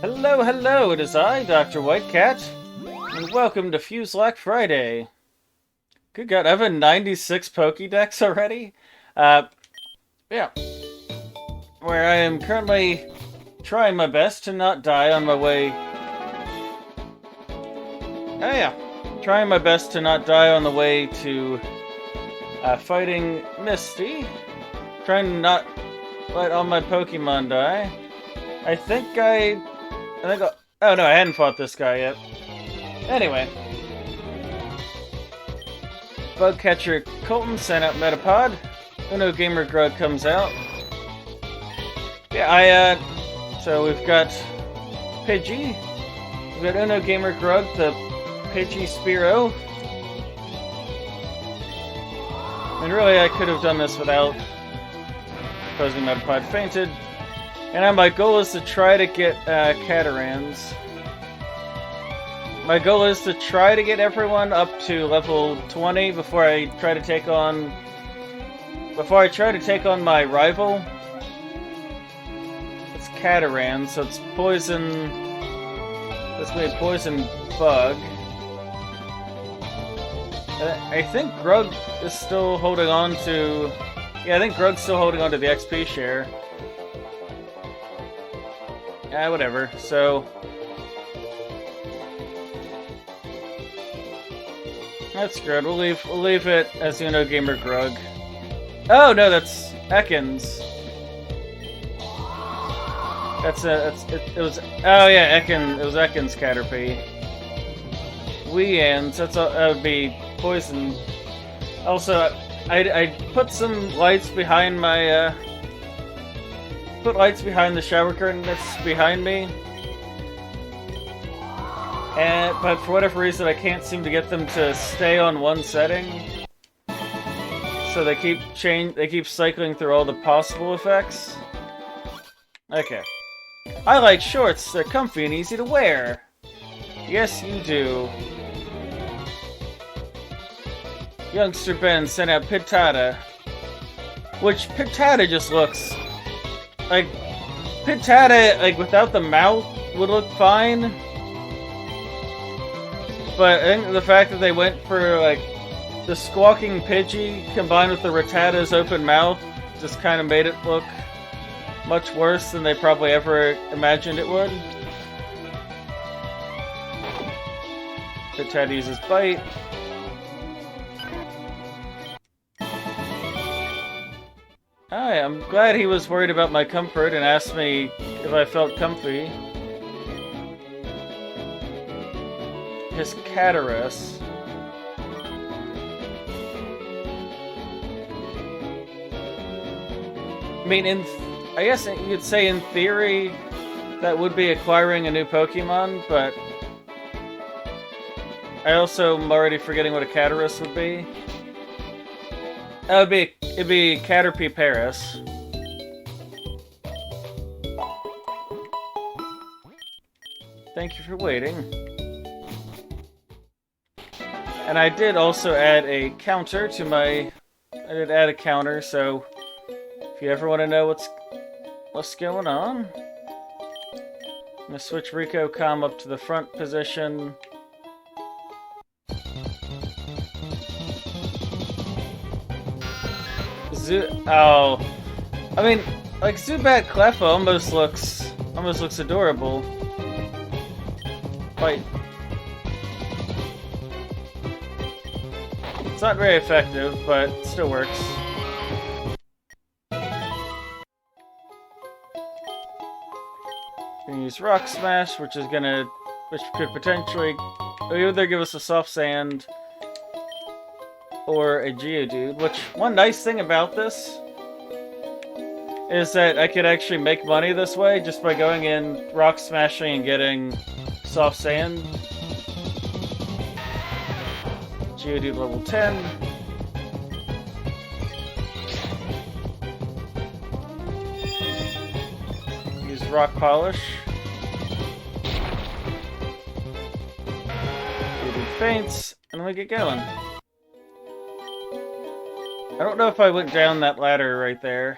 Hello, hello, it is I, Dr. Whitecat, and welcome to Fuselocke Friday. Good God, I have a 96 Pokédex already? Yeah. Where I am currently trying my best to not die on my way... Oh yeah. Trying my best to not die on the way to fighting Misty. Trying to not let all my Pokemon die. I think oh no, I hadn't fought this guy yet. Anyway. Bug Catcher Colton sent out Metapod. Uno Gamer Grug comes out. Yeah, so we've got Pidgey. We've got Uno Gamer Grug, the Pidgey Spearow. And really, I could have done this without supposing Metapod fainted. And my goal is to try to get Catarans. My goal is to try to get everyone up to level 20 before I try to take on my rival. It's Cataran, so it's poison. This way, poison bug. I think Grug is still holding on to. Yeah, I think Grug's still holding on to the XP share. Whatever. So that's good. We'll leave it as Uno Gamer Grug. Oh no, that's Ekans. It was oh yeah, Ekin. It was Ekans Caterpie. Weans. That would be poison. Also, I put some lights behind my put lights behind the shower curtain that's behind me. But for whatever reason, I can't seem to get them to stay on one setting. So they keep cycling through all the possible effects. Okay. I like shorts. They're comfy and easy to wear. Yes, you do. Youngster Ben sent out Pittata. Which Pittata just looks... like, Pittata, like, without the mouth would look fine. But I think the fact that they went for, like, the squawking Pidgey combined with the Rattata's open mouth just kind of made it look much worse than they probably ever imagined it would. Pittata uses Bite. Hi, I'm glad he was worried about my comfort and asked me if I felt comfy. His Catarus. I mean, I guess you could say in theory that would be acquiring a new Pokemon, but I also am already forgetting what a Catarus would be. It'd be Caterpie Paris. Thank you for waiting. And I did also add a counter to my... I did add a counter, so if you ever want to know what's going on, I'm gonna switch Rico Com up to the front position. Oh, I mean, like Zubat Cleffa almost looks adorable. Like, it's not very effective, but it still works. Gonna use Rock Smash, which could potentially either give us a Soft Sand or a Geodude, which, one nice thing about this is that I could actually make money this way just by going in, rock smashing, and getting Soft Sand. Geodude level 10. Use Rock Polish. Geodude faints, and we get going. I don't know if I went down that ladder right there,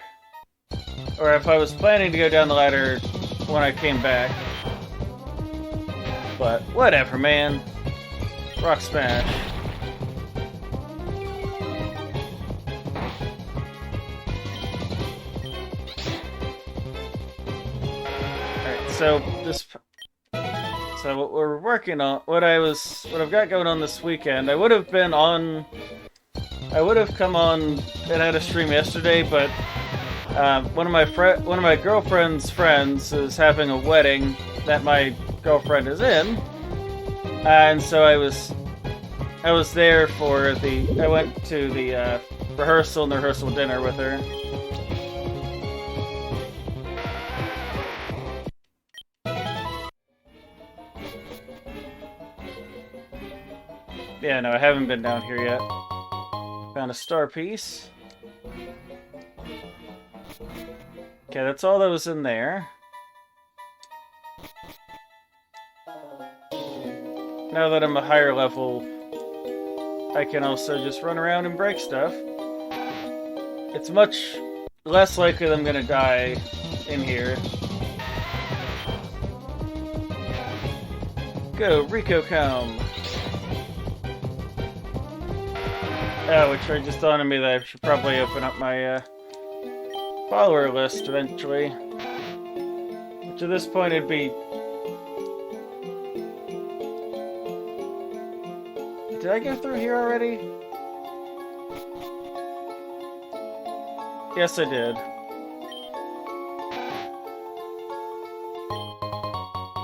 or if I was planning to go down the ladder when I came back. But whatever, man. Rock smash. Alright, so what we're working on, what I've got going on this weekend, I would have come on and had a stream yesterday, but one of my girlfriend's friends is having a wedding that my girlfriend is in, and so I was there for I went to the rehearsal and the rehearsal dinner with her. Yeah, no, I haven't been down here yet. Found a star piece. Okay, that's all that was in there. Now that I'm a higher level, I can also just run around and break stuff. It's much less likely that I'm gonna die in here. Go, Rico come! Oh, which just dawned on me that I should probably open up my follower list eventually. Which at this point it'd be... Did I go through here already? Yes, I did.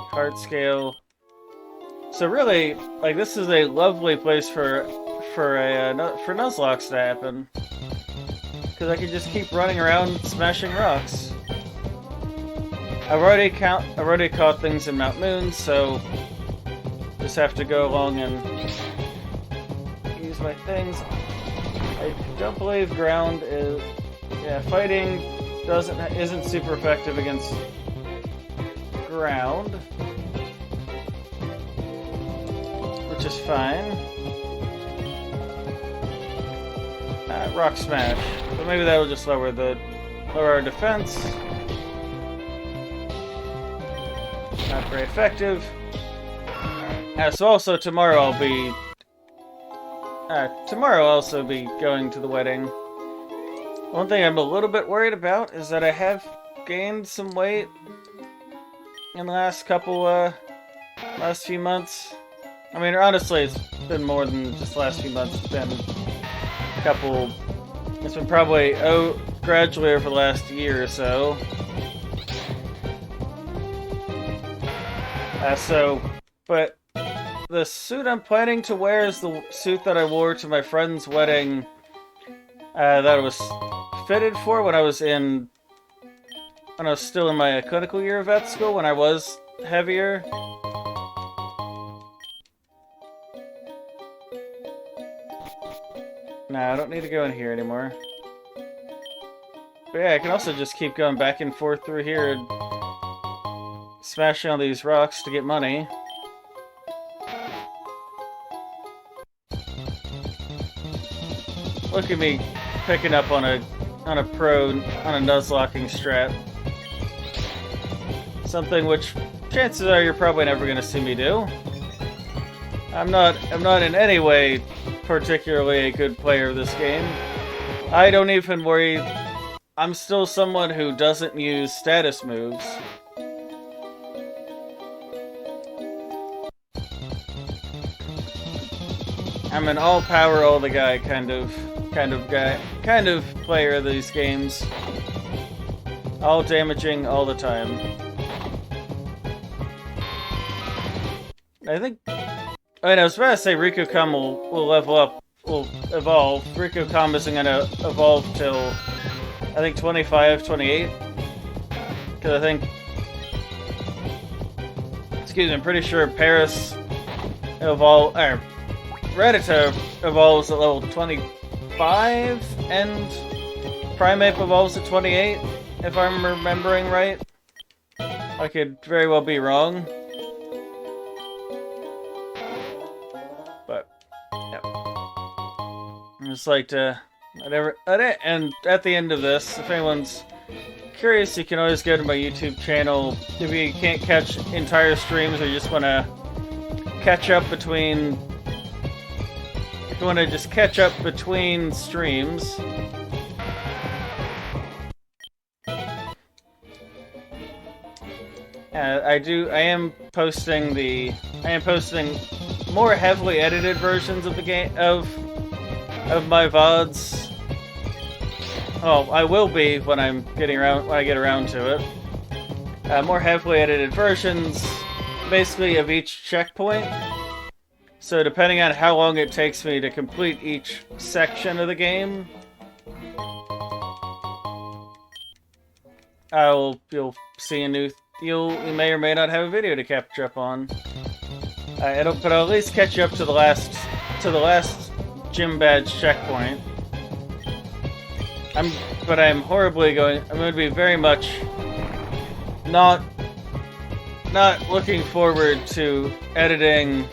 Card scale. So really, like, this is a lovely place for Nuzlocke to happen, because I can just keep running around smashing rocks. I've already caught things in Mount Moon, so just have to go along and use my things. I don't believe ground is... Yeah, fighting isn't super effective against ground, which is fine. Rock smash, but maybe that'll just lower our defense. Not very effective. So also tomorrow I'll also be going to the wedding. One thing I'm a little bit worried about is that I have gained some weight in the last few months. I mean, honestly, it's been more than just the last few months. It's been probably gradually over the last year or so. But the suit I'm planning to wear is the suit that I wore to my friend's wedding, that I was fitted for when I was still in my clinical year of vet school, when I was heavier. Nah, I don't need to go in here anymore. But yeah, I can also just keep going back and forth through here and smashing all these rocks to get money. Look at me picking up on a Nuzlocking strat. Something which chances are you're probably never gonna see me do. I'm not in any way particularly a good player of this game. I don't even worry. I'm still someone who doesn't use status moves. I'm an all power, all the guy kind of player of these games. All damaging all the time. I think... I was about to say Rikocom will level up, will evolve. Rikocom isn't going to evolve till, I think, 25, 28. Because I think... Excuse me, I'm pretty sure Paris Rattata evolves at level 25, and Primeape evolves at 28, if I'm remembering right. I could very well be wrong. But, yeah. I just like to... And at the end of this, if anyone's curious, you can always go to my YouTube channel. If you can't catch entire streams or you just want to catch up between... If you want to just catch up between streams... I am posting more heavily edited versions of the game of my VODs. Oh, I will be when I get around to it. More heavily edited versions, basically of each checkpoint. So depending on how long it takes me to complete each section of the game, you'll see a new. You may or may not have a video to catch up on. But I'll at least catch you up to the last gym badge checkpoint. I'm going to be very much not looking forward to editing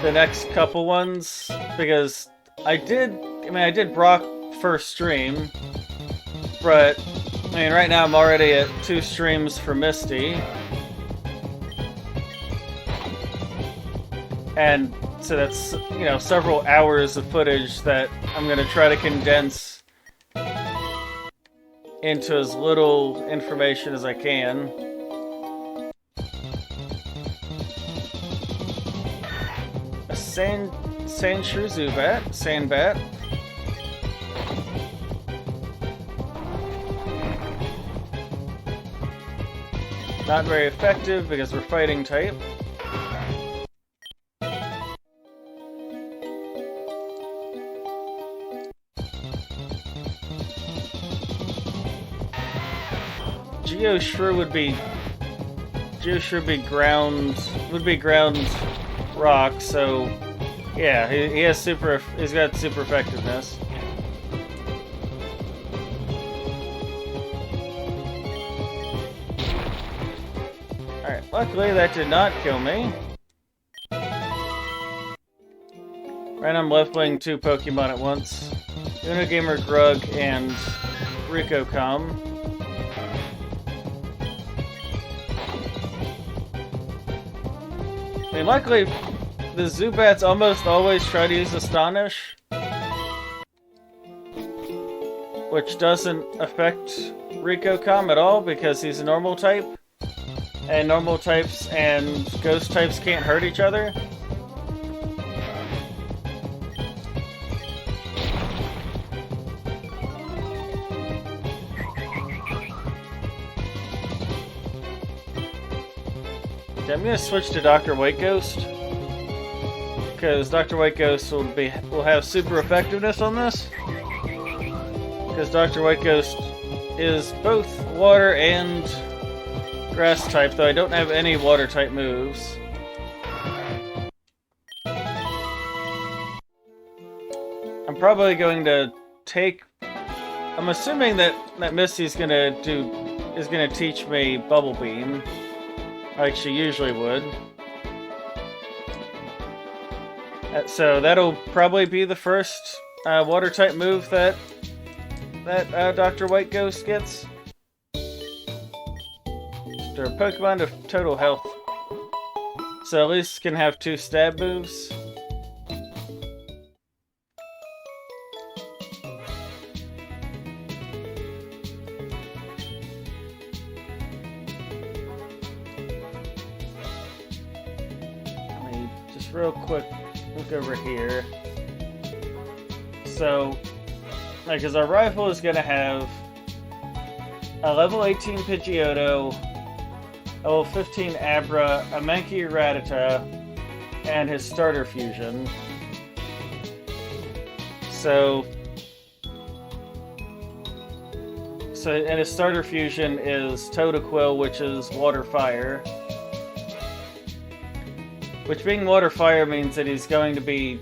the next couple ones, because I did Brock first stream, but right now I'm already at 2 streams for Misty. And so that's, several hours of footage that I'm going to try to condense into as little information as I can. A Sandshrew Sandbat. Not very effective because we're fighting type. Geoshrew would be ground rock, so yeah, he's got super effectiveness. Alright, luckily that did not kill me. Right, I'm leveling 2 Pokemon at once. Unagamer Grug and Rikocom. Luckily, the Zubats almost always try to use Astonish, which doesn't affect Rikocom at all because he's a normal type, and normal types and ghost types can't hurt each other. I'm gonna switch to Dr. White Ghost, because Dr. White Ghost will have super effectiveness on this. Because Dr. White Ghost is both water and grass type, though I don't have any water type moves. I'm probably going to take. I'm assuming that Misty's gonna teach me Bubble Beam, like she usually would. So that'll probably be the first water type move that Dr. White Ghost gets. Their Pokemon to total health, so at least can have 2 stab moves. Real quick look over here. So, because our rifle is going to have a level 18 Pidgeotto, a level 15 Abra, a Mankey Rattata, and his starter fusion. And his starter fusion is Totodile, which is water fire. Which, being water fire, means that he's going to be...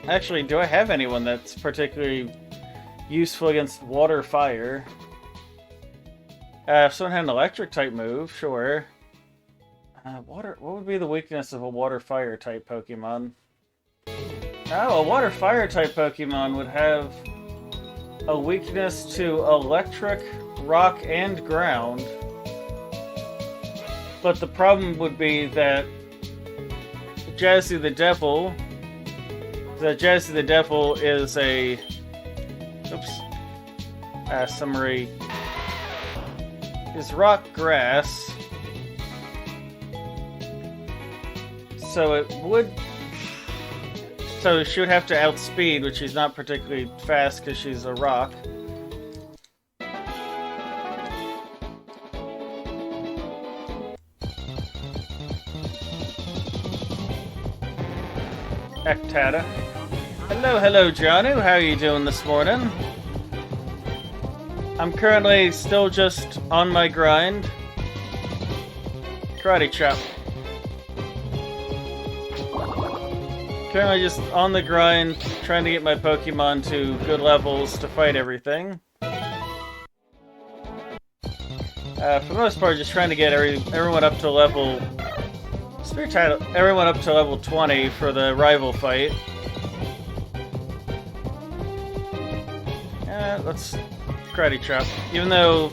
Actually, do I have anyone that's particularly useful against water fire? If someone had an electric type move, sure. What would be the weakness of a water fire type Pokemon? Oh, a water fire type Pokemon would have a weakness to electric, rock, and ground. But the problem would be that Jazzy the Devil is a... Oops. Summary. Is rock grass. So it would... So she would have to outspeed, which she's not particularly fast because she's a rock. Ectata. Hello, Janu. How are you doing this morning? I'm currently still just on my grind. Karate chop. Currently just on the grind, trying to get my Pokemon to good levels to fight everything. For the most part, just trying to get everyone up to level... everyone up to level 20 for the rival fight. Let's Karate Chop. Even though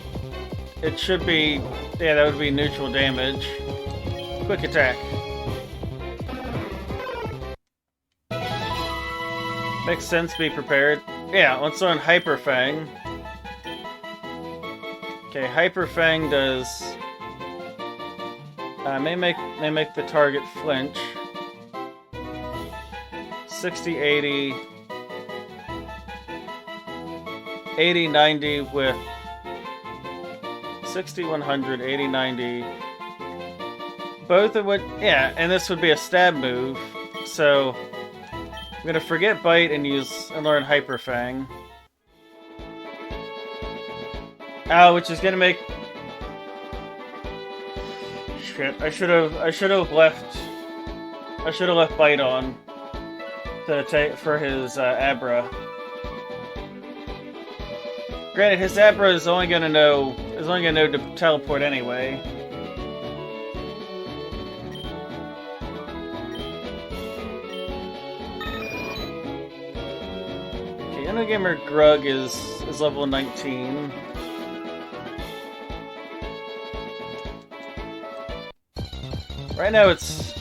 it should be... Yeah, that would be neutral damage. Quick attack. Makes sense, be prepared. Yeah, let's learn Hyper Fang. Okay, Hyper Fang does... may make the target flinch. 60, 80... 80, 90 with 60, 100, 80, 90. Both of which, yeah, and this would be a stab move. So I'm gonna forget Bite and learn Hyper Fang. Which is gonna make... Shit, I should have left Bite on for his Abra. Granted, his Abra is only gonna know to teleport anyway. Okay, Gamer Grug is level 19. Right now it's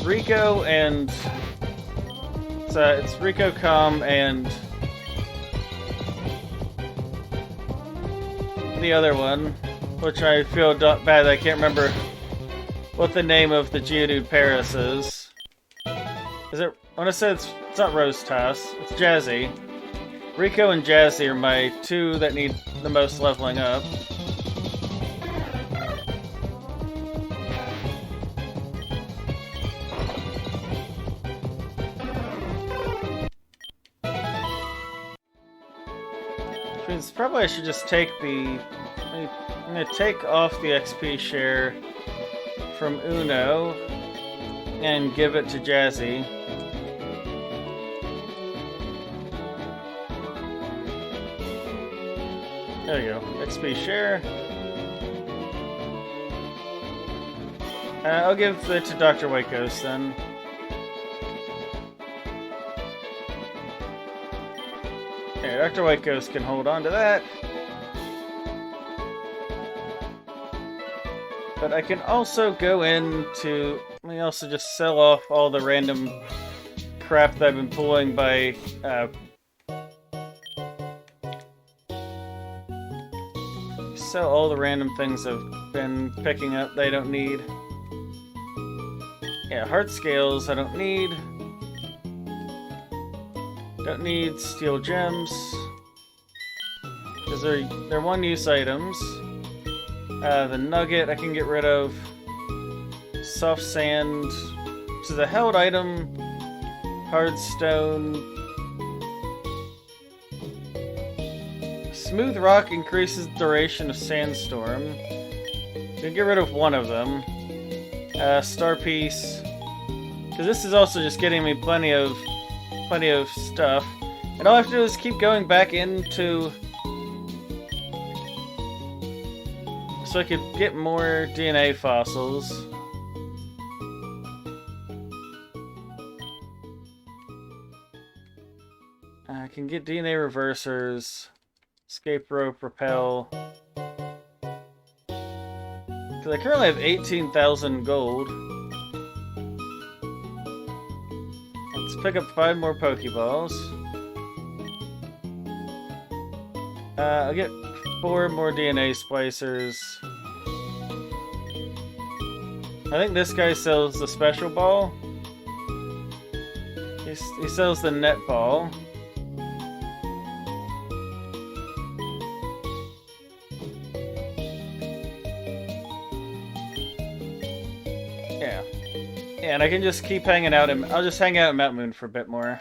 Rico and it's Rico, Com, and the other one, which I feel bad that I can't remember what the name of the Geodude Paris is. Is it? I want to say it's not Rose Toss. It's Jazzy. Rico and Jazzy are my two that need the most leveling up. Which means probably I should just take the... I'm going to take off the XP share from Uno and give it to Jazzy. There you go. XP share. I'll give it to Dr. White Ghost then. Okay, Dr. White Ghost can hold on to that. But I can also go into... Let me also just sell off all the random crap that I've been pulling by... sell all the random things I've been picking up that I don't need. Yeah, heart scales I don't need. Don't need steel gems. Because they're one-use items. The nugget I can get rid of. Soft sand. Which is a held item. Hard stone. Smooth rock increases the duration of sandstorm. Can get rid of one of them. Star piece. Because this is also just getting me plenty of stuff. And all I have to do is keep going back into... So I could get more DNA fossils. I can get DNA reversers. Escape rope, repel. Because I currently have 18,000 gold. Let's pick up 5 more Pokeballs. I'll get 4 more DNA splicers. I think this guy sells the special ball. He sells the net ball. Yeah. Yeah, and I can just keep hanging out I'll just hang out in Mount Moon for a bit more.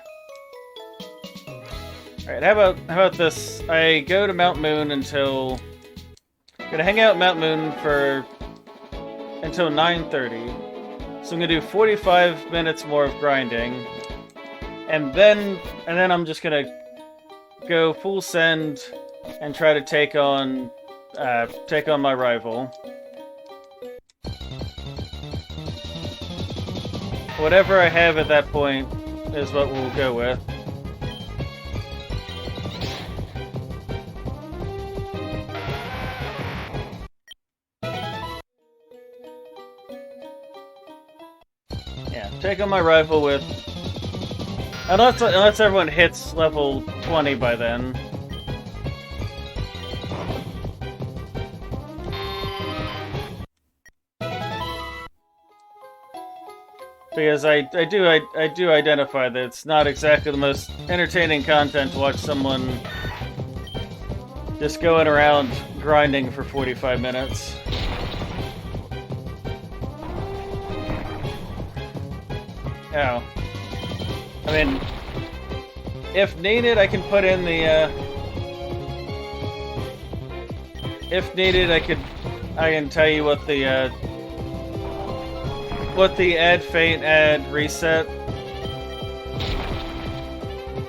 Alright, how about this? I go to Mount Moon until... I'm gonna hang out at Mount Moon for... until 9:30. So I'm gonna do 45 minutes more of grinding. And then I'm just gonna go full send and try to take on my rival. Whatever I have at that point is what we'll go with. Yeah, take on my rival with... Unless everyone hits level 20 by then. Because I do identify that it's not exactly the most entertaining content to watch someone just going around grinding for 45 minutes. Oh. I mean, if needed, I can put in the, if needed, I can tell you what the add feint, add reset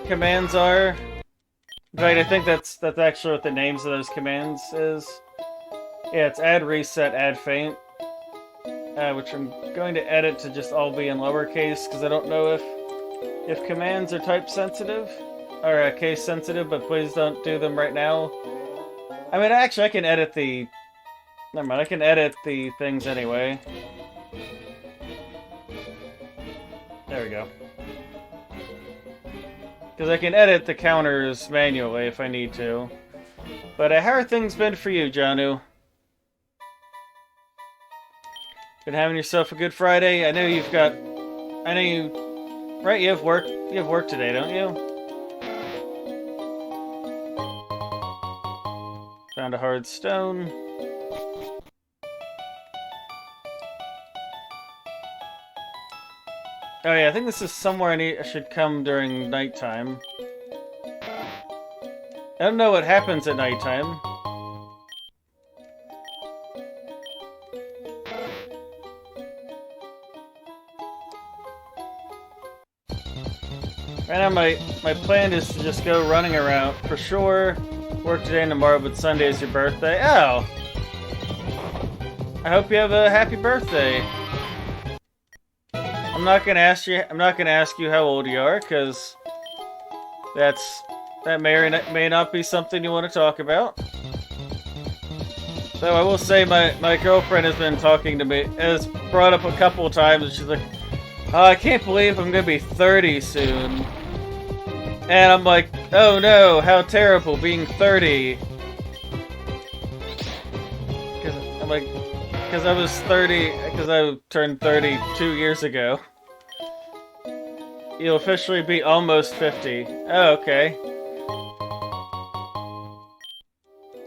commands are. In fact, I think that's actually what the names of those commands is. Yeah, it's add reset, add feint. Which I'm going to edit to just all be in lowercase, because I don't know if commands are type sensitive, or case sensitive, but please don't do them right now. I mean, actually, I can edit the... Never mind, I can edit the things anyway. There we go. Because I can edit the counters manually if I need to. But how are things been for you, Janu? Been having yourself a good Friday? I know you... Right, you have work today, don't you? Found a hard stone. Oh yeah, I think this is somewhere I should come during nighttime. I don't know what happens at nighttime. Right now my plan is to just go running around. For sure, work today and tomorrow, but Sunday is your birthday. Oh! I hope you have a happy birthday. I'm not gonna ask you how old you are, because that may or may not be something you want to talk about. Though I will say my girlfriend has been talking to me, has brought up a couple of times, and she's like, "Oh, I can't believe I'm gonna be 30 soon." And I'm like, "Oh no, how terrible being 30." Because I was 30, because I turned 30 2 years ago. You'll officially be almost 50. Oh, okay.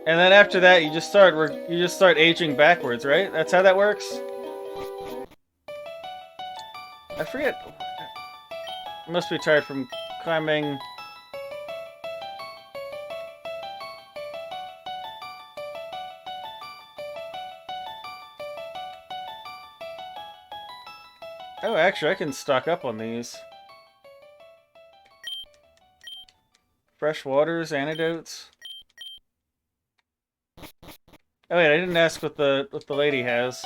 And then after that, you just start aging backwards, right? That's how that works? I forget. I must be tired from climbing. Oh, actually, I can stock up on these. Fresh waters, antidotes. Oh wait, I didn't ask what the lady has.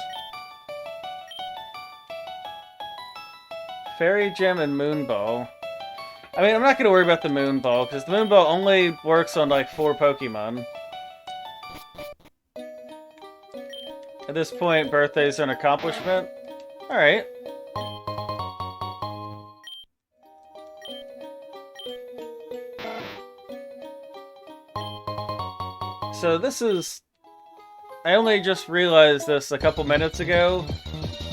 Fairy Gem and Moonball. I mean, I'm not gonna worry about the Moonball, because the Moonball only works on like 4 Pokemon. At this point, birthday's an accomplishment. Alright. So this is... I only just realized this a couple minutes ago,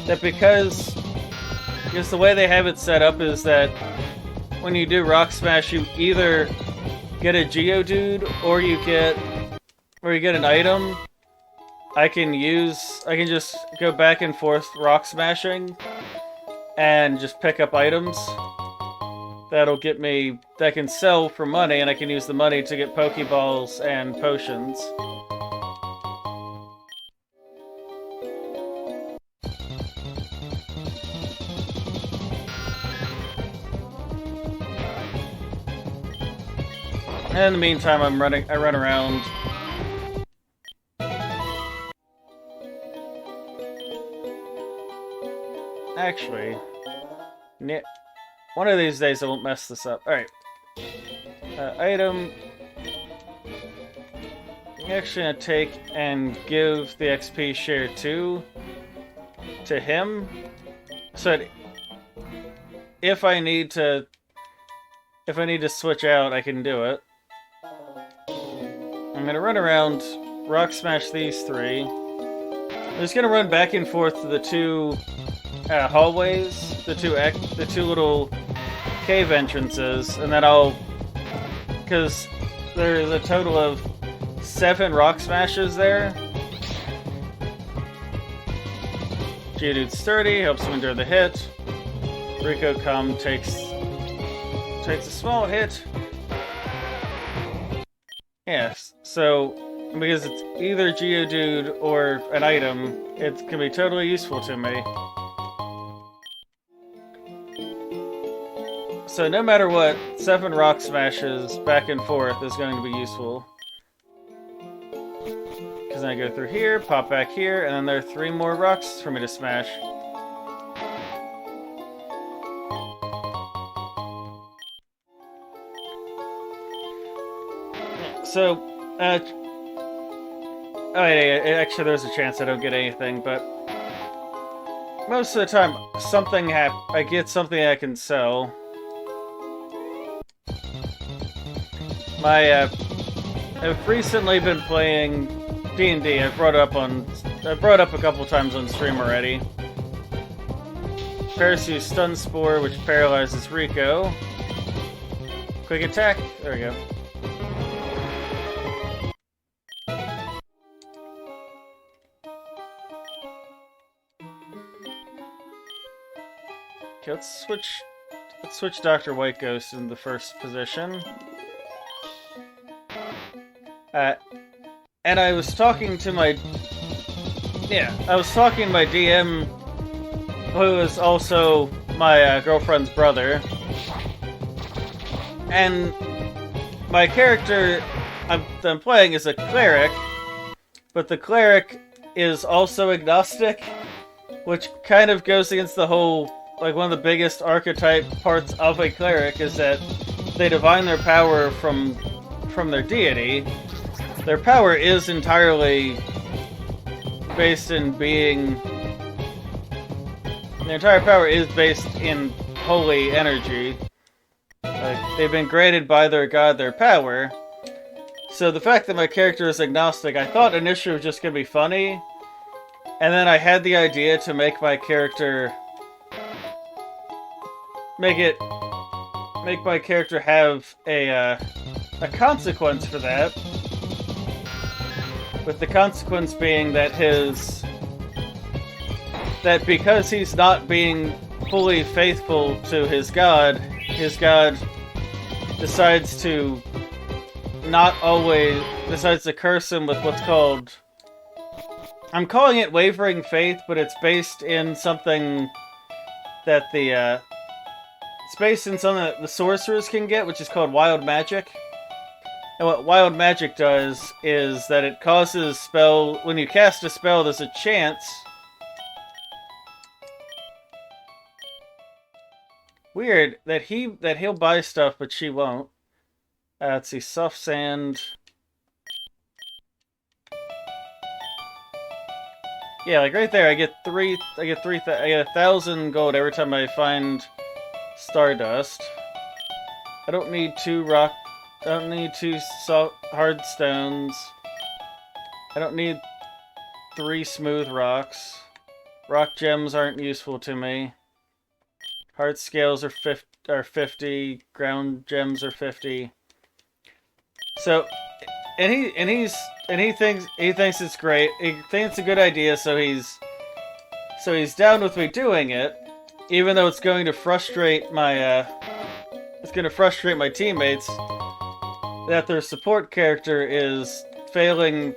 that because the way they have it set up is that when you do Rock Smash, you either get a Geodude or you get an item. I can just go back and forth Rock Smashing and just pick up items. That'll get me, that can sell for money, and I can use the money to get Pokeballs and potions. And in the meantime, I run around. Actually, one of these days I won't mess this up. Alright. Item. I'm actually going to take and give the XP share to him. So that if I need to switch out, I can do it. I'm going to run around, Rock Smash these three. I'm just going to run back and forth to the two hallways, the two little cave entrances, and then because there's a total of 7 Rock Smashes there. Geodude's sturdy, helps him endure the hit. Rico Com takes a small hit. Yes, so because it's either Geodude or an item, it can be totally useful to me. So no matter what, 7 Rock Smashes back and forth is going to be useful. Because then I go through here, pop back here, and then there are 3 more rocks for me to smash. So, oh yeah, actually there's a chance I don't get anything, but most of the time I get something I can sell. I've recently been playing D&D. I brought up a couple times on stream already. Parachute Stun Spore, which paralyzes Rico. Quick attack. There we go. Okay, let's switch Dr. White Ghost in the first position. And I was talking to my DM, who is also my girlfriend's brother, and my character I'm playing is a cleric, but the cleric is also agnostic, which kind of goes against the whole, like, one of the biggest archetype parts of a cleric is that they divine their power from their deity. Their power is entirely based in being... Their entire power is based in holy energy. Like, they've been granted by their god their power. So the fact that my character is agnostic, I thought initially was just going to be funny. And then I had the idea to make my character... Make my character have a consequence for that. With the consequence being that that because he's not being fully faithful to his god decides to curse him with what's called... I'm calling it wavering faith, but it's based in something that it's based in something that the sorcerers can get, which is called wild magic. And what wild magic does is that it causes when you cast a spell, there's a chance... Weird, that he'll buy stuff, but she won't. Let's see, soft sand... Yeah, like right there, I get 1,000 gold every time I find Stardust. I don't need 2 rock. I don't need 2 hard stones. I don't need 3 smooth rocks. Rock gems aren't useful to me. Heart scales are 50. Ground gems are 50. So, and he thinks it's great. He thinks it's a good idea. So he's down with me doing it, even though it's going to frustrate my teammates that their support character is failing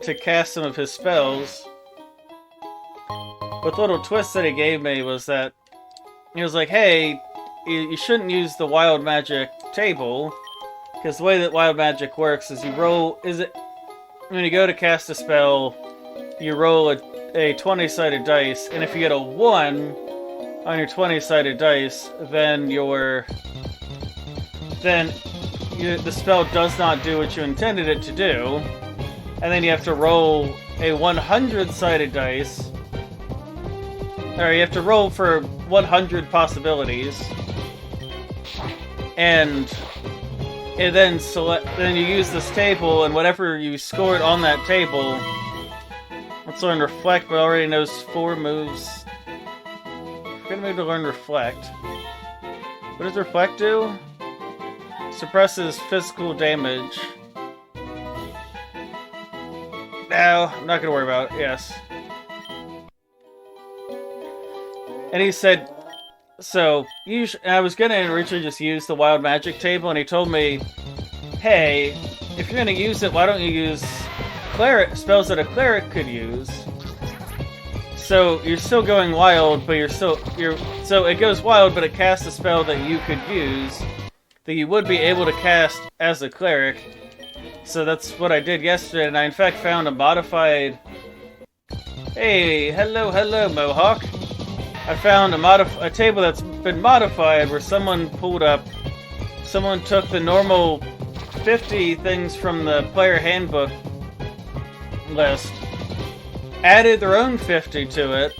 to cast some of his spells. But the little twist that he gave me was that he was like, hey, you shouldn't use the wild magic table, because the way that wild magic works is when you go to cast a spell, you roll a 20-sided dice, and if you get a 1 on your 20-sided dice, then the spell does not do what you intended it to do, and then you have to roll a 100-sided dice, or you have to roll for 100 possibilities, and then then you use this table, and whatever you scored on that table. Let's learn Reflect, but already knows 4 moves. We're gonna move to learn Reflect. What does Reflect do? Suppresses physical damage. No, I'm not gonna worry about it. Yes. And he said, so, I was gonna originally just use the wild magic table, and he told me, hey, if you're gonna use it, why don't you use spells that a cleric could use? So, you're still going wild, but so it goes wild, but it casts a spell that you could use, that you would be able to cast as a cleric. So that's what I did yesterday, and I in fact found a modified... Hey, hello, Mohawk. I found a table that's been modified where someone took the normal 50 things from the player handbook list, added their own 50 to it,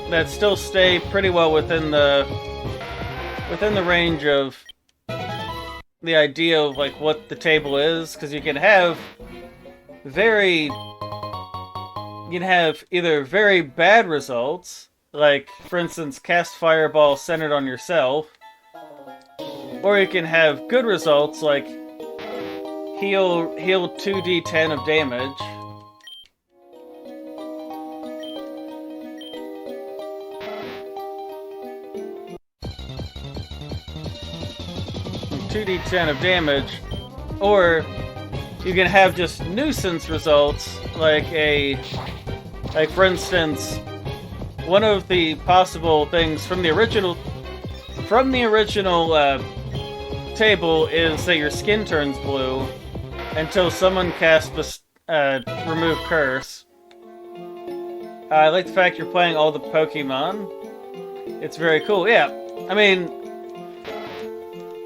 that still stay pretty well within the range of the idea of like what the table is, because you can have either very bad results, like, for instance, cast Fireball centered on yourself. Or you can have good results, like heal 2d10 of damage. And 2d10 of damage. Or you can have just nuisance results, like for instance, one of the possible things from the original table is that your skin turns blue until someone casts Remove Curse. I like the fact you're playing all the Pokémon. It's very cool. Yeah, I mean,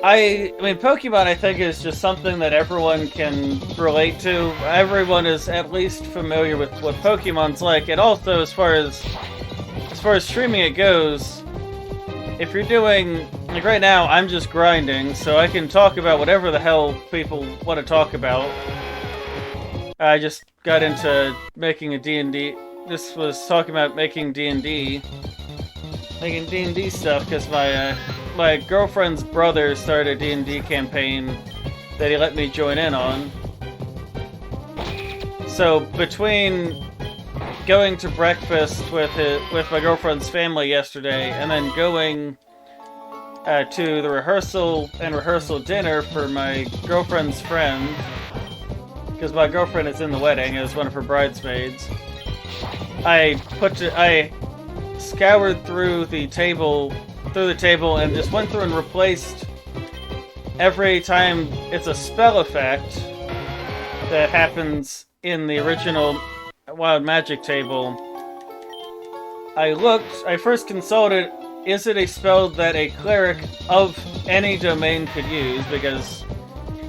Pokemon, I think, is just something that everyone can relate to. Everyone is at least familiar with what Pokemon's like, and also as far as streaming it goes, if you're doing, like right now, I'm just grinding, so I can talk about whatever the hell people want to talk about. I just got into making a D&D. This was talking about making D&D stuff, because my girlfriend's brother started a D&D campaign that he let me join in on. So between going to breakfast with my girlfriend's family yesterday, and then going to the rehearsal dinner for my girlfriend's friend, because my girlfriend is in the wedding as one of her bridesmaids, I scoured through the table and just went through and replaced every time it's a spell effect that happens in the original Wild Magic table. I first consulted, is it a spell that a cleric of any domain could use? Because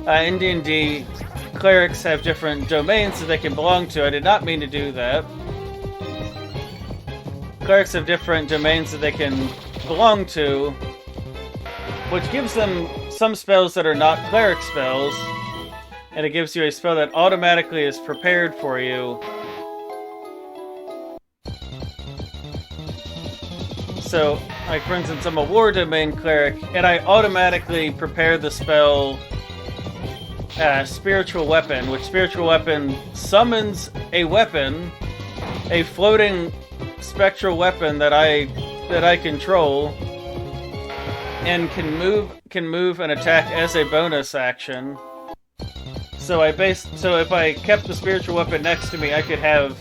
in D&D, clerics have different domains that they can belong to. I did not mean to do that. clerics have different domains that they can belong to, which gives them some spells that are not cleric spells, and it gives you a spell that automatically is prepared for you. So, like for instance, I'm a war domain cleric, and I automatically prepare the spell Spiritual Weapon, which Spiritual Weapon summons a weapon, a floating spectral weapon that I control, and can move and attack as a bonus action. So if I kept the spiritual weapon next to me, I could have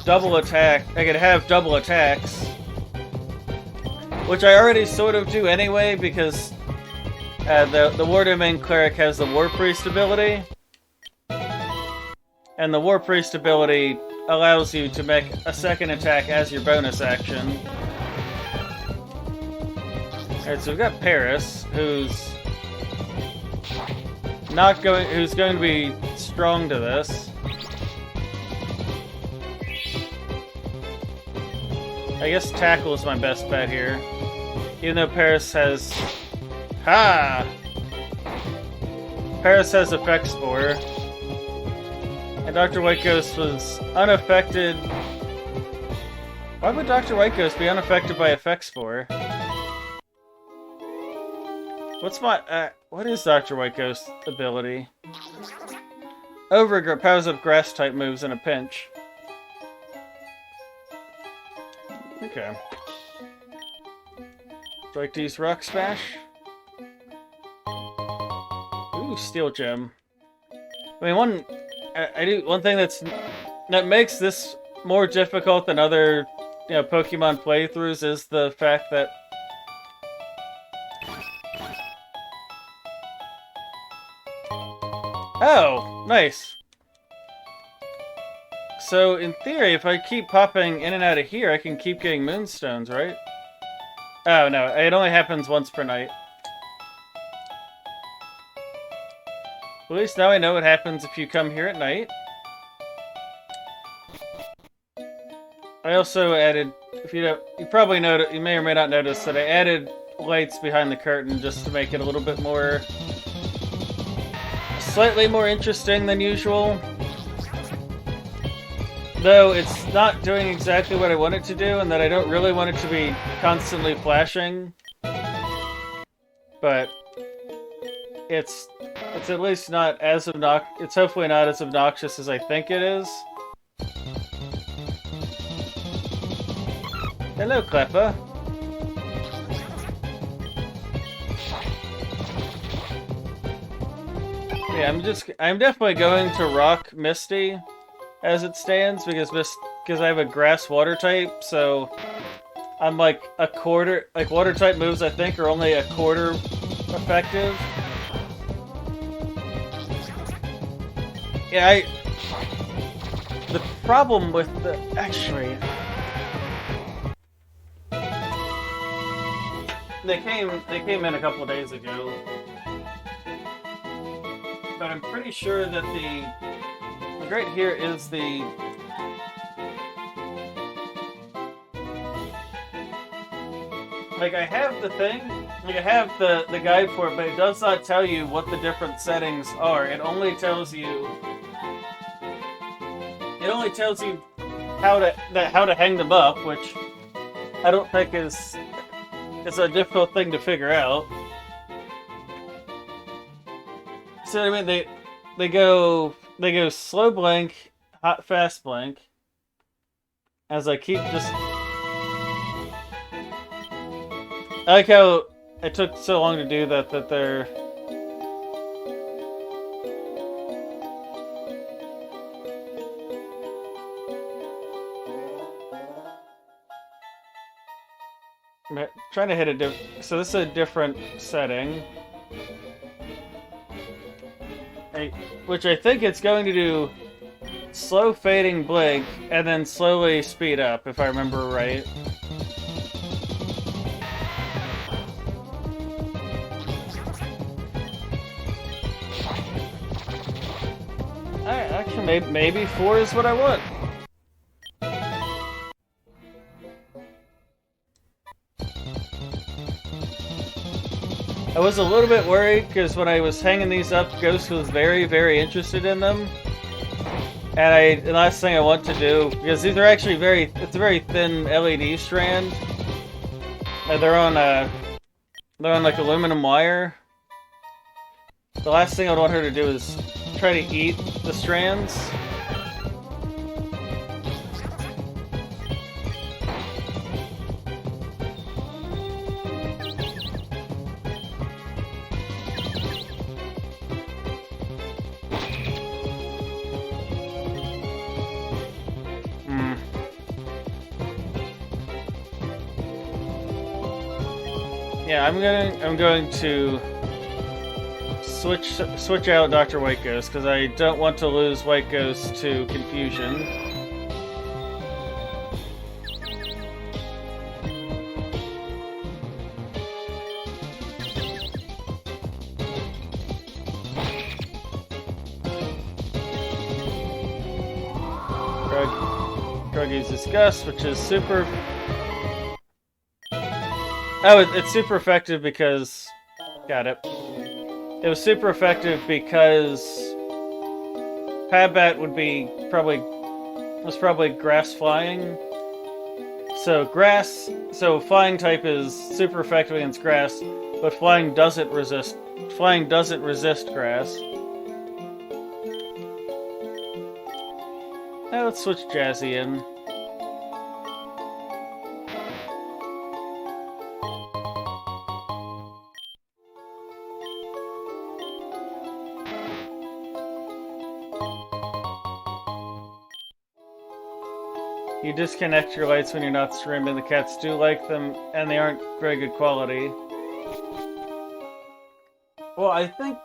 double attack. I could have double attacks, which I already sort of do anyway because the War Domain Cleric has the War Priest ability, and the War Priest ability allows you to make a second attack as your bonus action. Alright, so we've got Paris, who's going to be strong to this. I guess Tackle is my best bet here. Even though Paris has... Paris has Effect Spore. And Dr. White Ghost was unaffected... Why would Dr. White Ghost be unaffected by Effect Spore? What is Dr. White Ghost's ability? Overgrowth powers up grass-type moves in a pinch. Okay. Do I like to use Rock Smash? Ooh, Steel Gem. I mean, one thing that makes this more difficult than other, Pokemon playthroughs is the fact that oh, nice. So, in theory, if I keep popping in and out of here, I can keep getting Moonstones, right? Oh, no. It only happens once per night. At least now I know what happens if you come here at night. I also added... you probably noticed... You may or may not notice that I added lights behind the curtain just to make it a little bit more... slightly more interesting than usual. Though it's not doing exactly what I want it to do, and that I don't really want it to be constantly flashing. But it's at least not as obnoxious. It's hopefully not as obnoxious as I think it is. Hello, Kleppa. Yeah, I'm definitely going to rock Misty as it stands because I have a grass water type, so I'm like a quarter, like water type moves I think are only a quarter effective. Yeah, the problem with actually they came in a couple days ago. But I'm pretty sure that right here is the... Like, I have the thing, like, I have the guide for it, but it does not tell you what the different settings are. It only tells you... how to hang them up, which I don't think is a difficult thing to figure out. So I mean, they go slow blink, hot fast blink. As I keep just, I like how it took so long to do that they're. I'm trying to hit a so this is a different setting. Which I think it's going to do slow fading blink and then slowly speed up, if I remember right. Actually, maybe 4 is what I want. I was a little bit worried because when I was hanging these up, Ghost was very, very interested in them. And the last thing I want to do, because these are actually it's a very thin LED strand. They're on like aluminum wire. The last thing I would want her to do is try to eat the strands. Yeah, I'm going to switch out Dr. White Ghost because I don't want to lose White Ghost to confusion. Drug uses Gust, which is super. Oh, it's super effective because... Got it. It was super effective because... Padbat was probably grass flying. So flying type is super effective against grass, but flying doesn't resist grass. Now let's switch Jazzy in. You disconnect your lights when you're not streaming. The cats do like them, and they aren't very good quality. Well, I think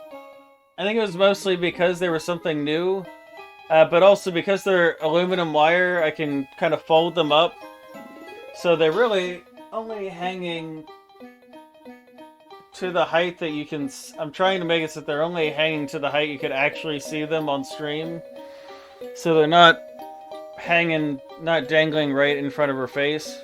it was mostly because they were something new, but also because they're aluminum wire, I can kind of fold them up. So they're really only hanging to the height that you can... I'm trying to make it so that they're only hanging to the height you could actually see them on stream. So they're not not dangling right in front of her face.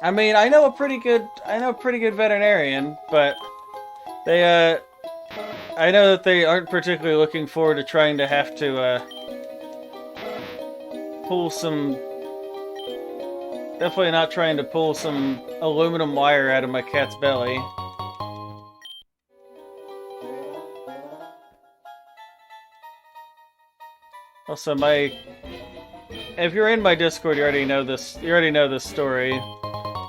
I mean, I know a pretty good veterinarian, but I know that they aren't particularly looking forward to trying to have to pull some. Definitely not trying to pull some aluminum wire out of my cat's belly. Also, if you're in my Discord, you already know this. You already know this story.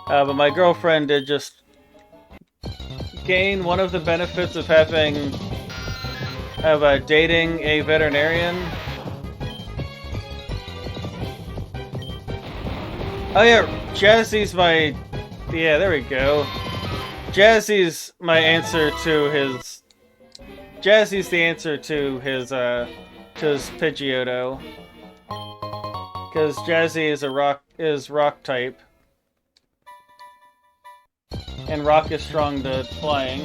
But my girlfriend did just gain one of the benefits of dating a veterinarian. Oh yeah, Jazzy's yeah, there we go. Jazzy's my answer to his. Jazzy's the answer to his Pidgeotto, because Jazzy is rock type, and rock is strong to flying.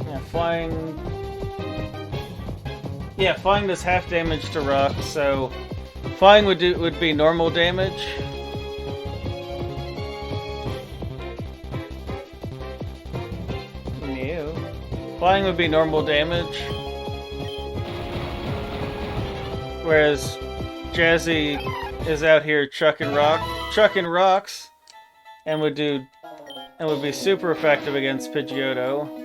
Yeah, flying. Yeah, flying does half damage to rock, so flying would be normal damage. Flying would be normal damage, whereas Jazzy is out here chucking rocks, and would be super effective against Pidgeotto.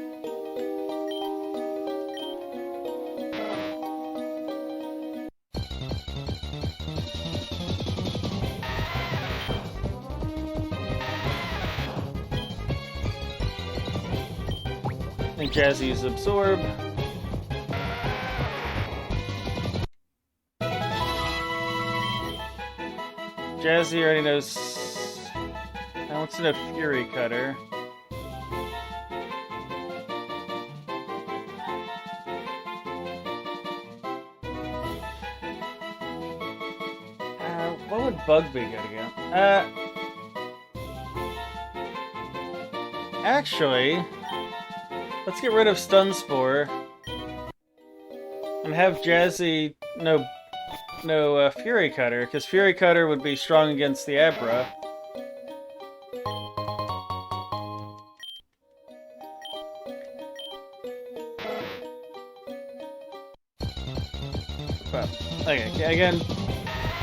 Jazzy's Absorb. Jazzy already knows. Now what's in a Fury Cutter? What would Bug be good again? Actually, let's get rid of Stun Spore and have Jazzy. No, Fury Cutter, because Fury Cutter would be strong against the Abra. But, okay, again,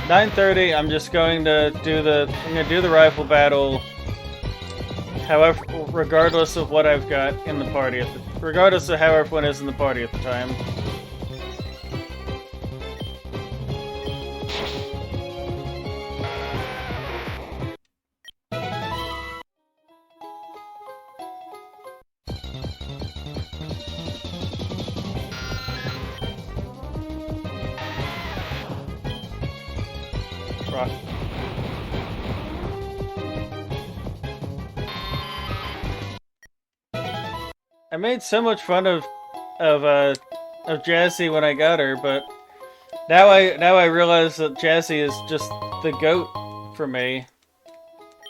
9:30. I'm just going to do the rifle battle. However, regardless of what I've got in the party, regardless of how everyone is in the party at the time. Rock. I made so much fun of Jazzy when I got her, but now I realize that Jazzy is just the GOAT for me.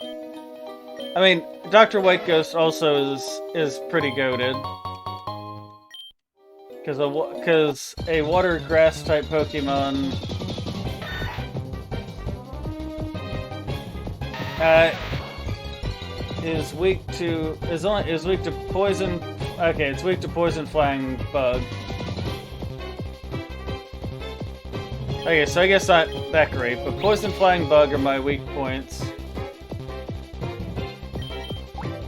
I mean, Dr. White Ghost also is pretty goated. Because a water grass type Pokemon is weak to poison. Okay, it's weak to poison flying bug. Okay, so I guess not that great, but poison flying bug are my weak points.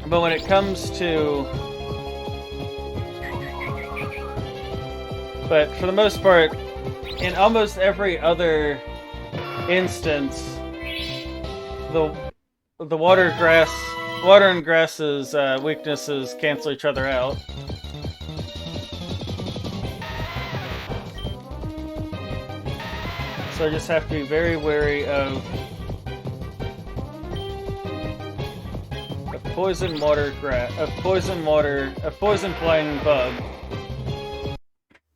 But when it comes to... But for the most part, in almost every other instance, the water and grass's weaknesses cancel each other out. So I just have to be very wary of a poison flying bug,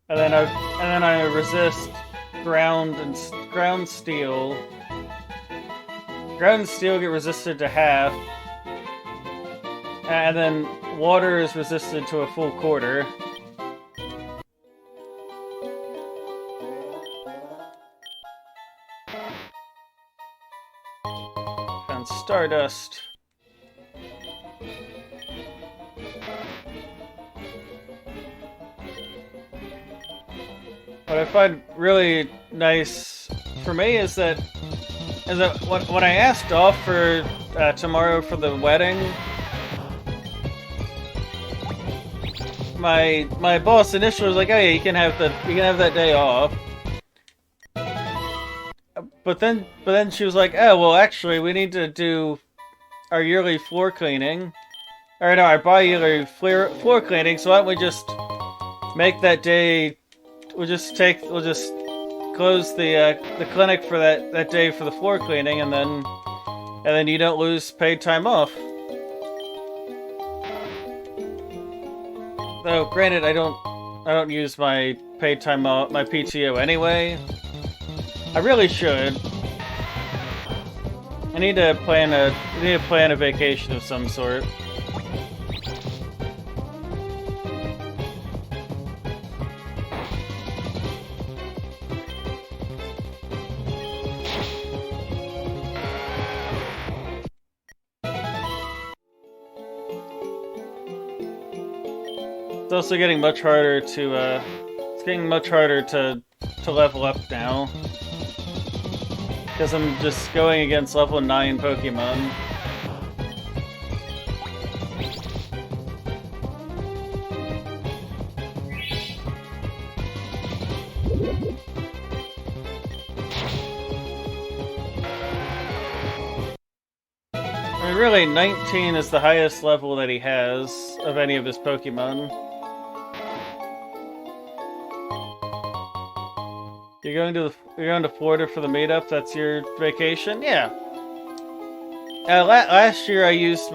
and then I resist ground steel. Ground and steel get resisted to half, and then water is resisted to a full quarter. And Stardust. What I find really nice for me is that when I asked off for tomorrow for the wedding, my boss initially was like, "Oh yeah, you can have that day off." But then she was like, "Oh well, actually, we need to do our yearly floor cleaning, or no, our bi-yearly floor cleaning. So why don't we just make that day? We'll just close the clinic for that day for the floor cleaning, and then you don't lose paid time off." Though, granted, I don't use my paid time off, my PTO anyway. I really should. I need to plan a vacation of some sort. It's also getting much harder to level up now, because I'm just going against level 9 Pokemon. I mean, really, 19 is the highest level that he has of any of his Pokemon. You're going to Florida for the meetup? That's your vacation? Yeah. Last year I used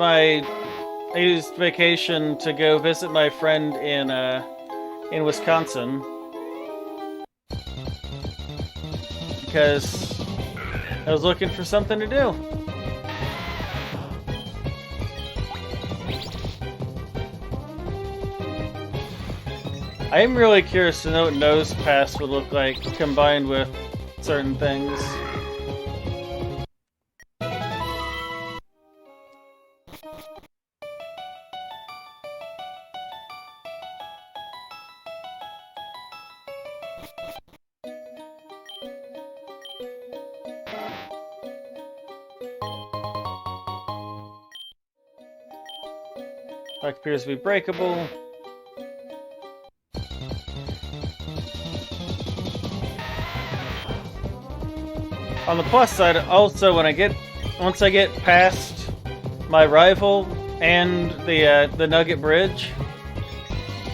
vacation to go visit my friend in Wisconsin, because I was looking for something to do. I am really curious to know what Nose Pass would look like combined with certain things. Like appears to be breakable. On the plus side, also once I get past my rival and the Nugget Bridge,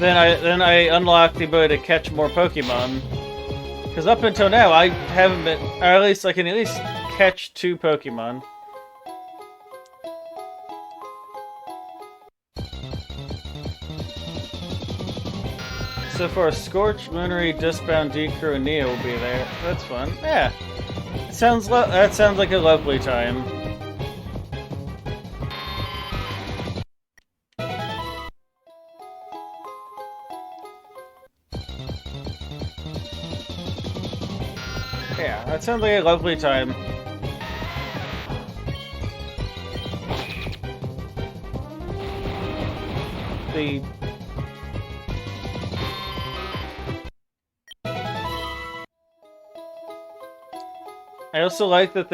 then I unlock the ability to catch more Pokemon. Because up until now, I haven't been, or at least I can at least catch 2 Pokemon. So for a Scorch, Lunary, Duskbound, Decrew, and Neo will be there. That's fun. Yeah. That sounds like a lovely time. Yeah, that sounds like a lovely time. I also like that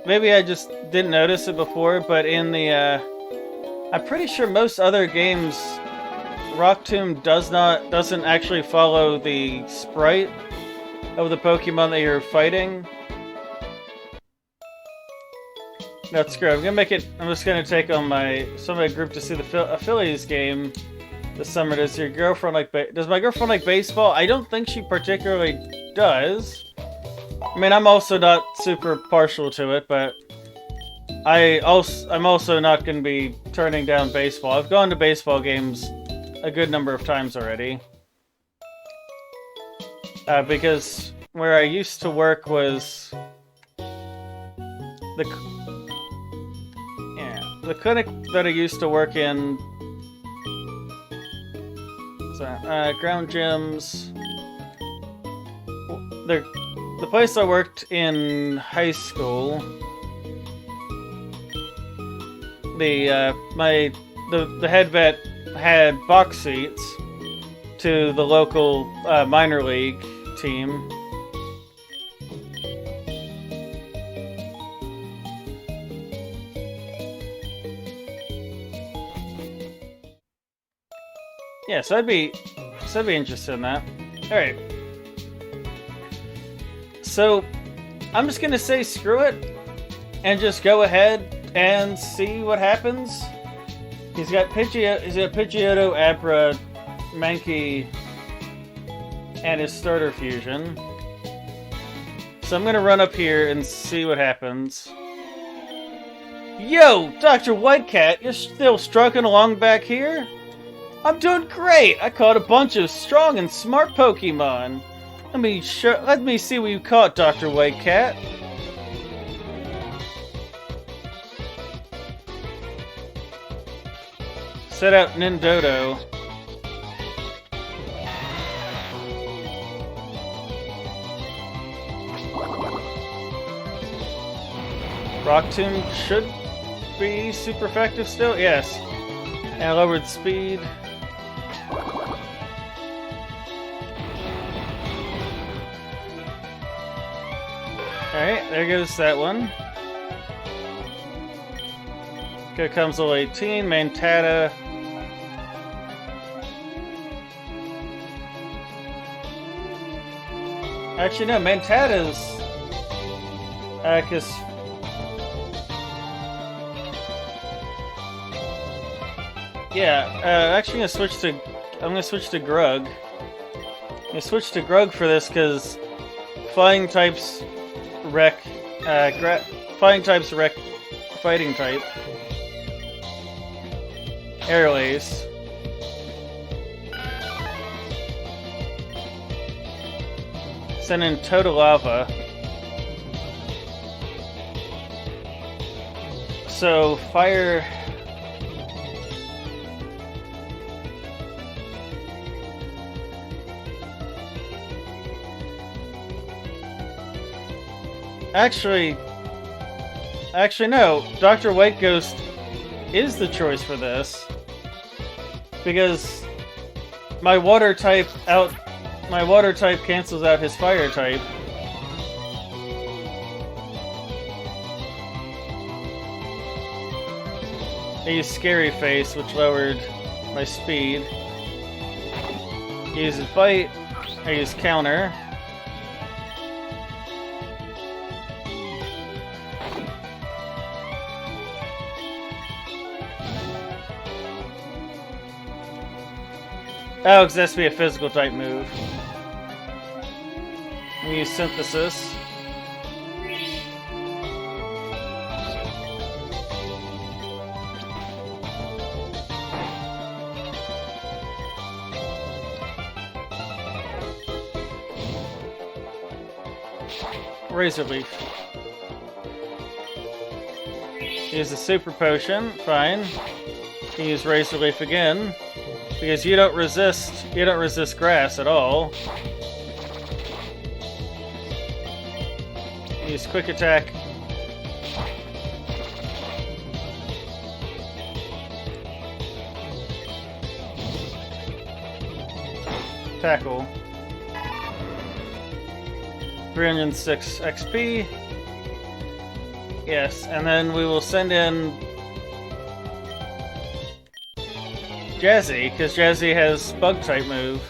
maybe I just didn't notice it before, but in the, I'm pretty sure most other games, Rock Tomb doesn't actually follow the sprite of the Pokemon that you're fighting. No, screw it. I'm just gonna take on some of my group to see the Phillies game this summer. Does my girlfriend like baseball? I don't think she particularly does. I mean, I'm also not super partial to it, but I'm also not going to be turning down baseball. I've gone to baseball games a good number of times already. Because where I used to work was the clinic that I used to work in. Ground gyms. The place I worked in high school, the head vet had box seats to the local minor league team. Yeah, so I'd be interested in that. All right. So, I'm just gonna say screw it, and just go ahead and see what happens. He's got Pidgeotto, Abra, Mankey, and his starter fusion. So I'm gonna run up here and see what happens. Yo, Dr. Whitecat, you're still struggling along back here? I'm doing great! I caught a bunch of strong and smart Pokemon. Let me see what you caught, Dr. Whitecat. Set out Nindodo. Rock Tomb should be super effective still? Yes. And lowered speed. Alright, there goes that one. Here comes level 18, Mantata. Actually, no, Mantata's... cause... Yeah, actually I'm gonna switch to Grug. I'm gonna switch to Grug for this, cause Flying types wreck, Flying types wreck Fighting type. Airlace. Send in Totolava. So, fire... Actually, no. Dr. White Ghost is the choice for this. Because my water type cancels out his fire type. I used Scary Face, which lowered my speed. I used Bite. I used Counter. Oh, because it has to be a physical type move. We use Synthesis. Razor Leaf. Use a Super Potion, fine. You use Razor Leaf again. Because you don't resist grass at all. Use Quick Attack. Tackle. 306 XP. Yes, and then we will send in Jazzy, because Jazzy has Bug-type move.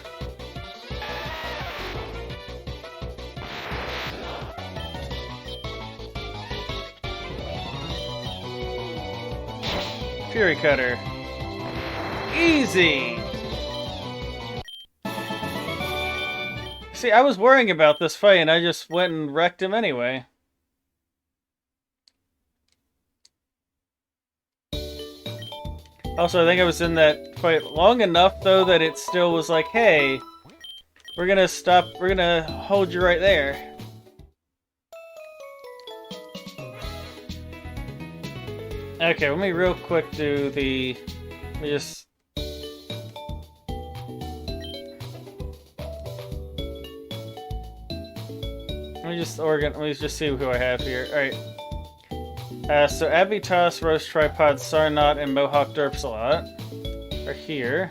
Fury Cutter. Easy! See, I was worrying about this fight, and I just went and wrecked him anyway. Also, I think I was in that fight long enough, though, that it still was like, hey, we're gonna hold you right there. Okay, let me real quick do the... Let me just... Let me just see who I have here. Alright. So Abitas, Roast Tripod, Sarnot, and Mohawk Derpsalot are here.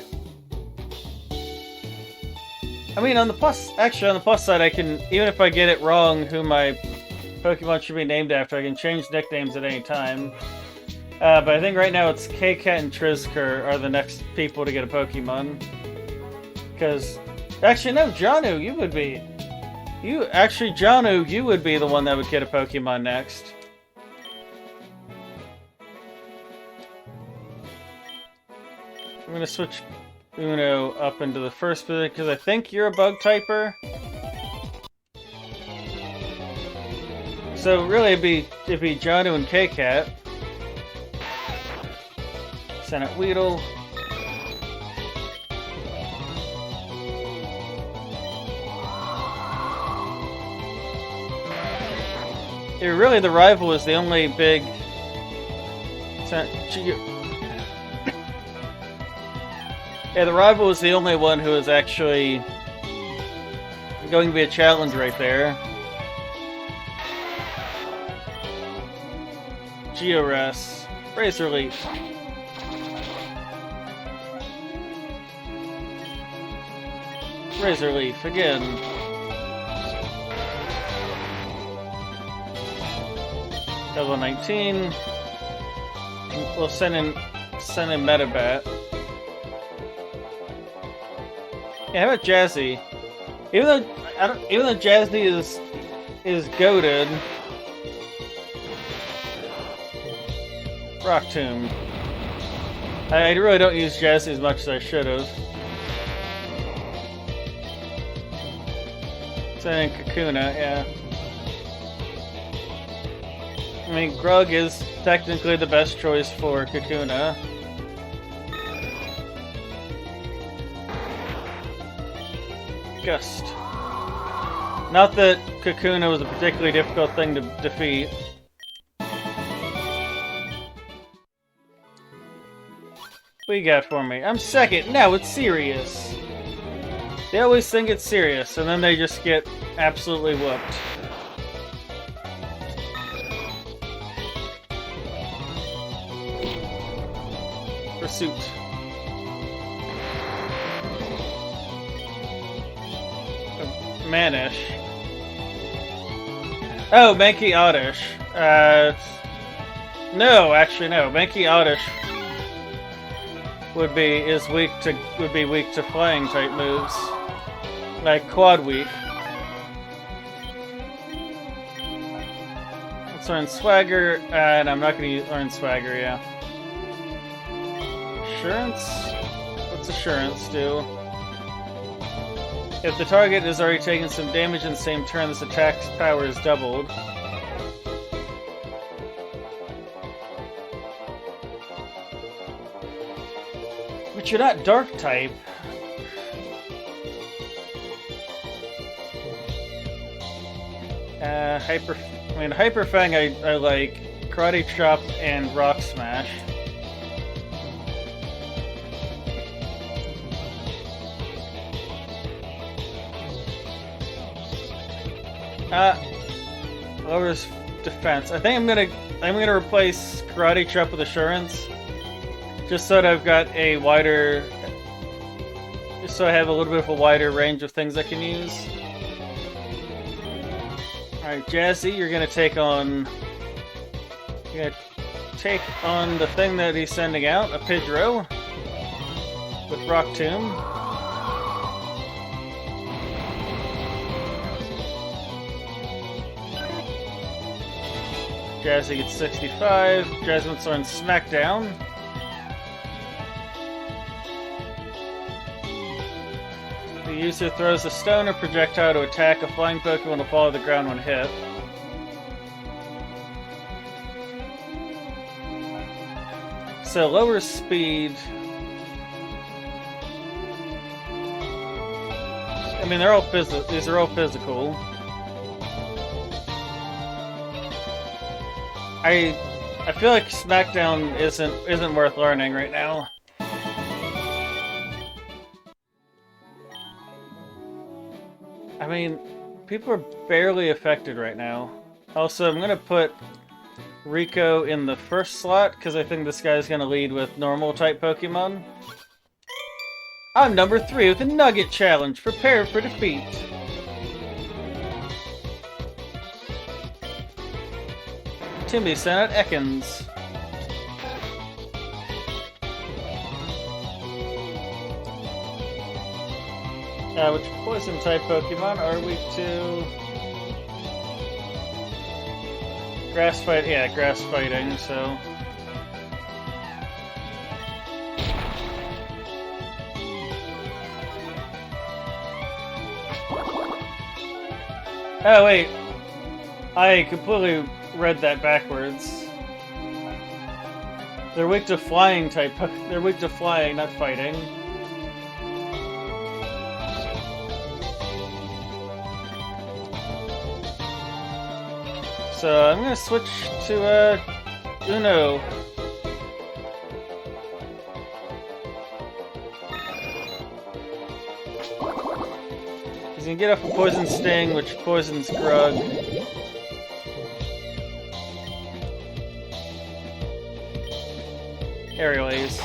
I mean, on the plus side, I can, even if I get it wrong who my Pokemon should be named after, I can change nicknames at any time. But I think right now it's K-Cat and Trizker are the next people to get a Pokemon. Because, actually no, Janu, you would be. Janu, you would be the one that would get a Pokemon next. I'm gonna switch Uno up into the first position because I think you're a Bug-typer. So really it'd be Janu and K-Cat. Senate Weedle. Really, the rival is the only big... Yeah, the rival is the only one who is actually going to be a challenge right there. Georas. Razor Leaf. Razor Leaf again. Level 19. We'll send in Metabat. Yeah, how about Jazzy? Even though Jazzy is goated. Rock Tomb. I really don't use Jazzy as much as I should have. Sending Kakuna, yeah. I mean, Grug is technically the best choice for Kakuna. Gust. Not that Kakuna was a particularly difficult thing to defeat. What you got for me? I'm second! No, it's serious! They always think it's serious, and then they just get absolutely whooped. Pursuit. Manish. Oh, Mankey Oddish. No, actually no. Mankey Oddish would be weak to flying type moves. Like quad weak. Let's learn Swagger, and I'm not gonna learn Swagger, yeah. Assurance? What's Assurance do? If the target is already taking some damage in the same turn, this attack's power is doubled. But you're not Dark type. Hyper Fang I like. Karate Chop and Rock Smash. Lowers defense. I think I'm gonna replace Karate Chop with Assurance, just so that I've got a wider, just so I have a little bit of a wider range of things I can use. All right, Jazzy, you're gonna take on the thing that he's sending out, a Pidgeot with Rock Tomb. Jazzy gets 65. Jazzy wants to learn Smackdown. The user throws a stone or projectile to attack. A flying Pokemon will fall to the ground when hit. So lower speed. I mean, they're all these are all physical. I feel like Smackdown isn't worth learning right now. I mean, people are barely affected right now. Also, I'm gonna put Rico in the first slot because I think this guy's gonna lead with normal type Pokemon. I'm number 3 with a Nugget Challenge. Prepare for defeat. Timmy sent out Ekans. Which poison type Pokemon are we to? Grass fight, yeah, grass fighting, so. Oh, wait. I completely read that backwards. They're weak to flying type. They're weak to flying, not fighting. So I'm gonna switch to Uno. He's gonna get off a Poison Sting, which poisons Grug. Aerial Ace.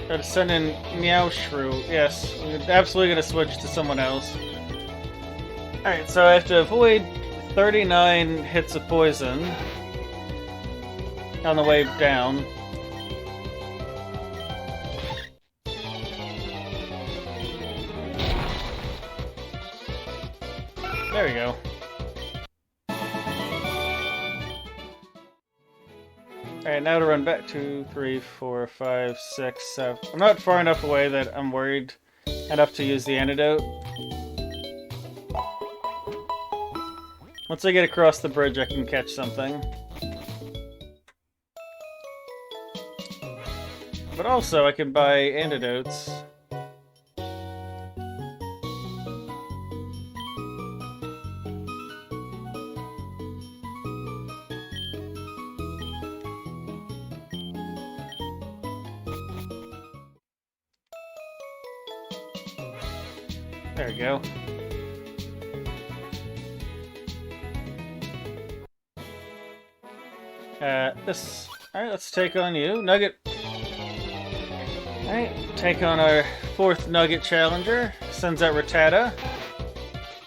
Gotta send in Meowshrew. Yes, I'm absolutely gonna switch to someone else. Alright, so I have to avoid 39 hits of poison on the way down. There we go. Alright, now to run back. 2, 3, 4, 5, 6, 7. I'm not far enough away that I'm worried enough to use the antidote. Once I get across the bridge, I can catch something. But also, I can buy antidotes. There we go. Alright, let's take on you. Nugget. Alright, take on our 4th Nugget challenger. Sends out Rattata.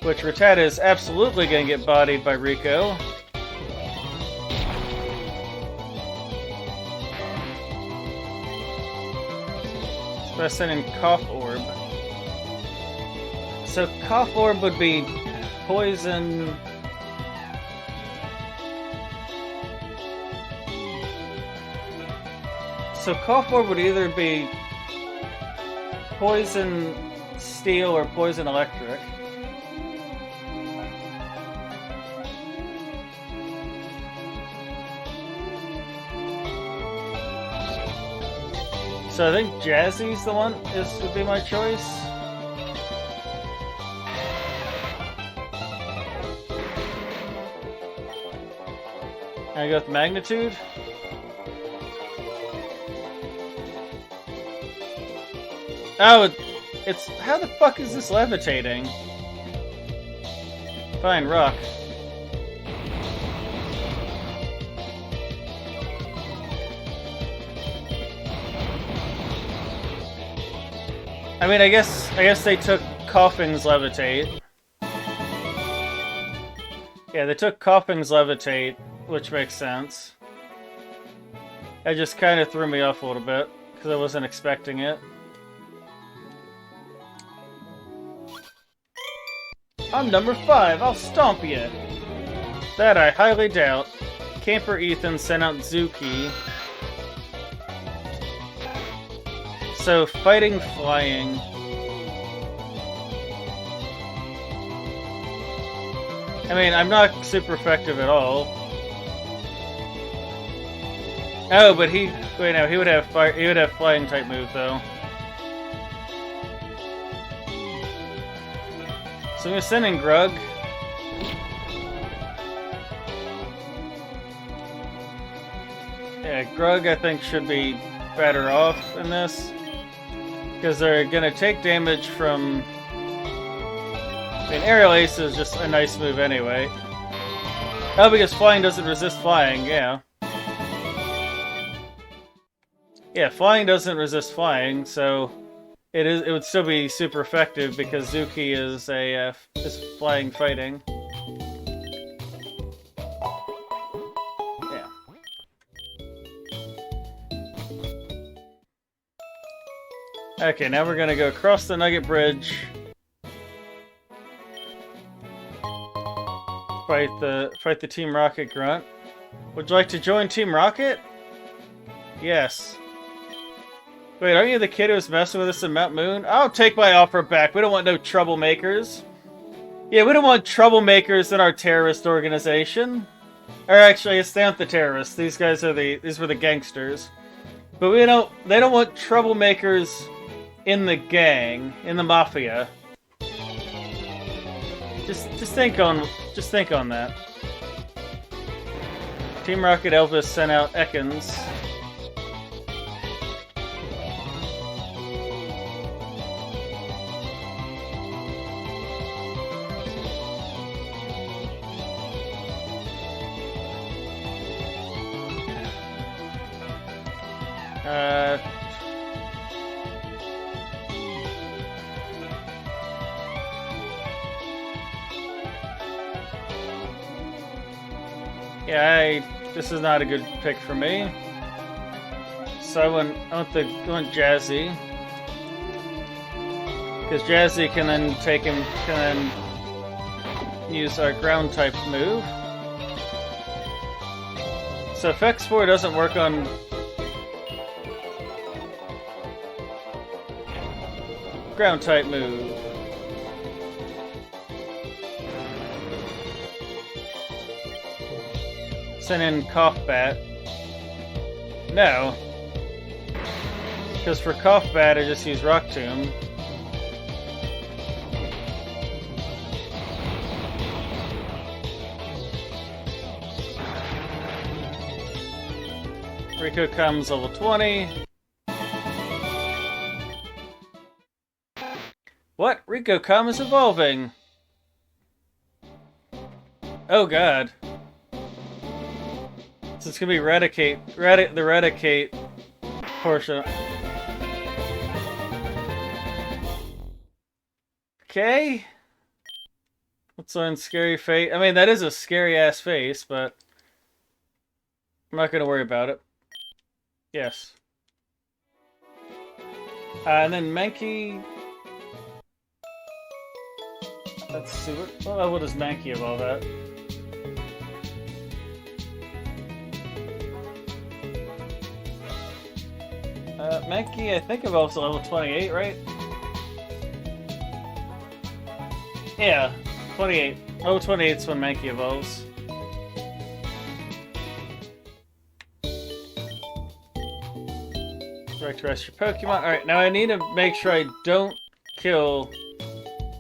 Which Rattata is absolutely gonna get bodied by Rico. So I send in Cough Orb. So Cough Orb would be poison. So Cough Orb would either be poison steel or poison electric. So I think Jazzy's the one would be my choice. I go with Magnitude. Oh, it's how the fuck is this levitating? Fine, rock. I mean, I guess they took Coughing's Levitate. Yeah, they took Coughing's Levitate, which makes sense. That just kind of threw me off a little bit, because I wasn't expecting it. I'm number 5, I'll stomp you! That I highly doubt. Camper Ethan sent out Zuki. So, fighting, flying. I mean, I'm not super effective at all. Oh, but he would have flying type move though. So I'm gonna send in Grug. Yeah, Grug I think should be better off in this. Because they're gonna take damage from... I mean, Aerial Ace is just a nice move anyway. Oh, because flying doesn't resist flying, yeah. Yeah, flying doesn't resist flying, so... It would still be super effective because Zuki is is flying fighting. Yeah. Okay, now we're gonna go across the Nugget Bridge. Fight the Team Rocket grunt. Would you like to join Team Rocket? Yes. Wait, aren't you the kid who was messing with us in Mount Moon? I'll take my offer back. We don't want no troublemakers. Yeah, we don't want troublemakers in our terrorist organization. Or actually, it's not the terrorists. These guys are these were the gangsters. But they don't want troublemakers in the gang, in the mafia. Just think on that. Team Rocket Elvis sent out Ekans. Yeah, this is not a good pick for me. So I want Jazzy. Because Jazzy can then use our ground type move. So if X4 doesn't work on ground type move. Send in Cough Bat. No. Because for Cough Bat, I just use Rock Tomb. Rico comes level 20. What? Rico Come is evolving! Oh god. So it's gonna be the Eradicate portion. Okay. Let's learn Scary Face. I mean, that is a scary ass face, but I'm not gonna worry about it. Yes. And then Mankey. Let's see what does Mankey evolve at? Mankey, I think evolves to level 28, right? Yeah, 28. Level 28 is when Mankey evolves. Direct rest your Pokemon. Alright, now I need to make sure I don't kill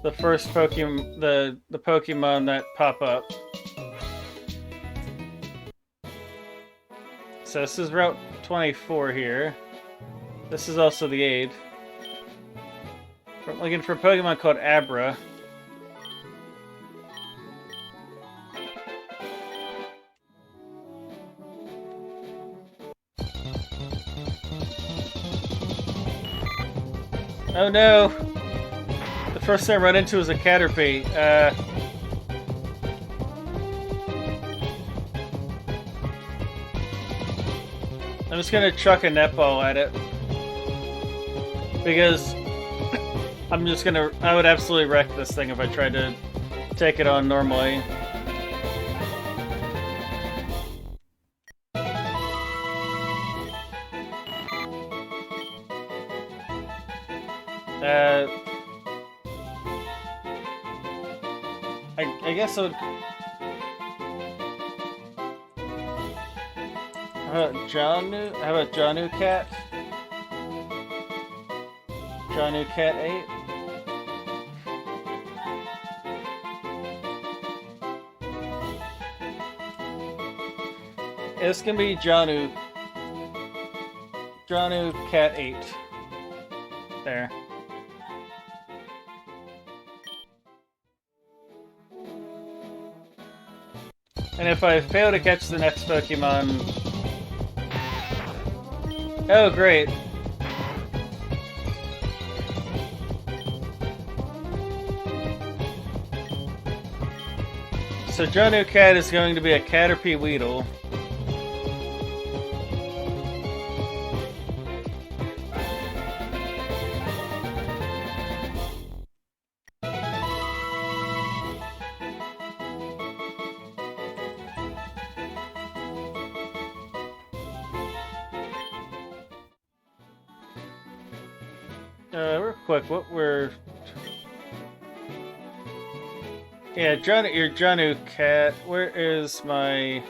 the first Pokemon, the Pokemon that pop up. So this is Route 24 here. This is also the aid. I'm looking for a Pokemon called Abra. Oh no! The first thing I run into is a Caterpie. I'm just gonna chuck a netball at it. Because I would absolutely wreck this thing if I tried to take it on normally. I guess I would... How about Janu Cat? Janu Cat 8? It's gonna be Janu Cat 8. There. And if I fail to catch the next Pokemon... Oh, great. So Janu Cat is going to be a Caterpie Weedle. Real quick, Yeah, your Janu Cat. Where is my...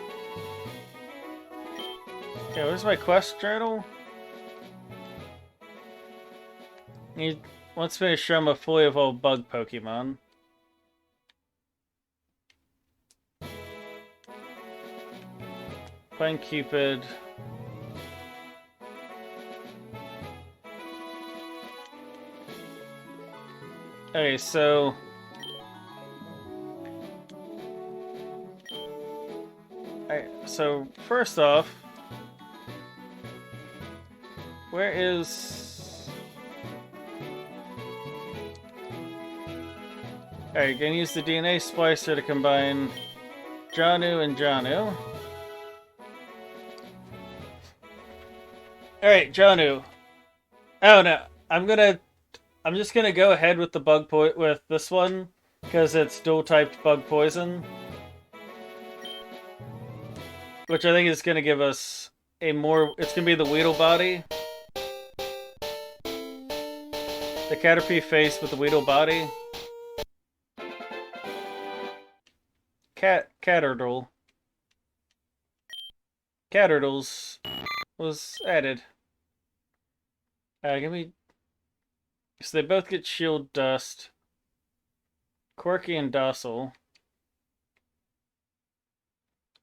Yeah, where's my quest journal? He wants me to show him a fully evolved bug Pokemon. Find Cupid. Okay, so... Alright, so first off... Where is... Alright, gonna use the DNA splicer to combine Janu and Janu. Alright, Janu. Oh no, I'm just gonna go ahead with the with this one because it's dual-typed bug poison, which I think is gonna give us a more. It's gonna be the Weedle body, the Caterpie face with the Weedle body. Catterdoodles was added. Give me. So they both get shield dust. Quirky and docile.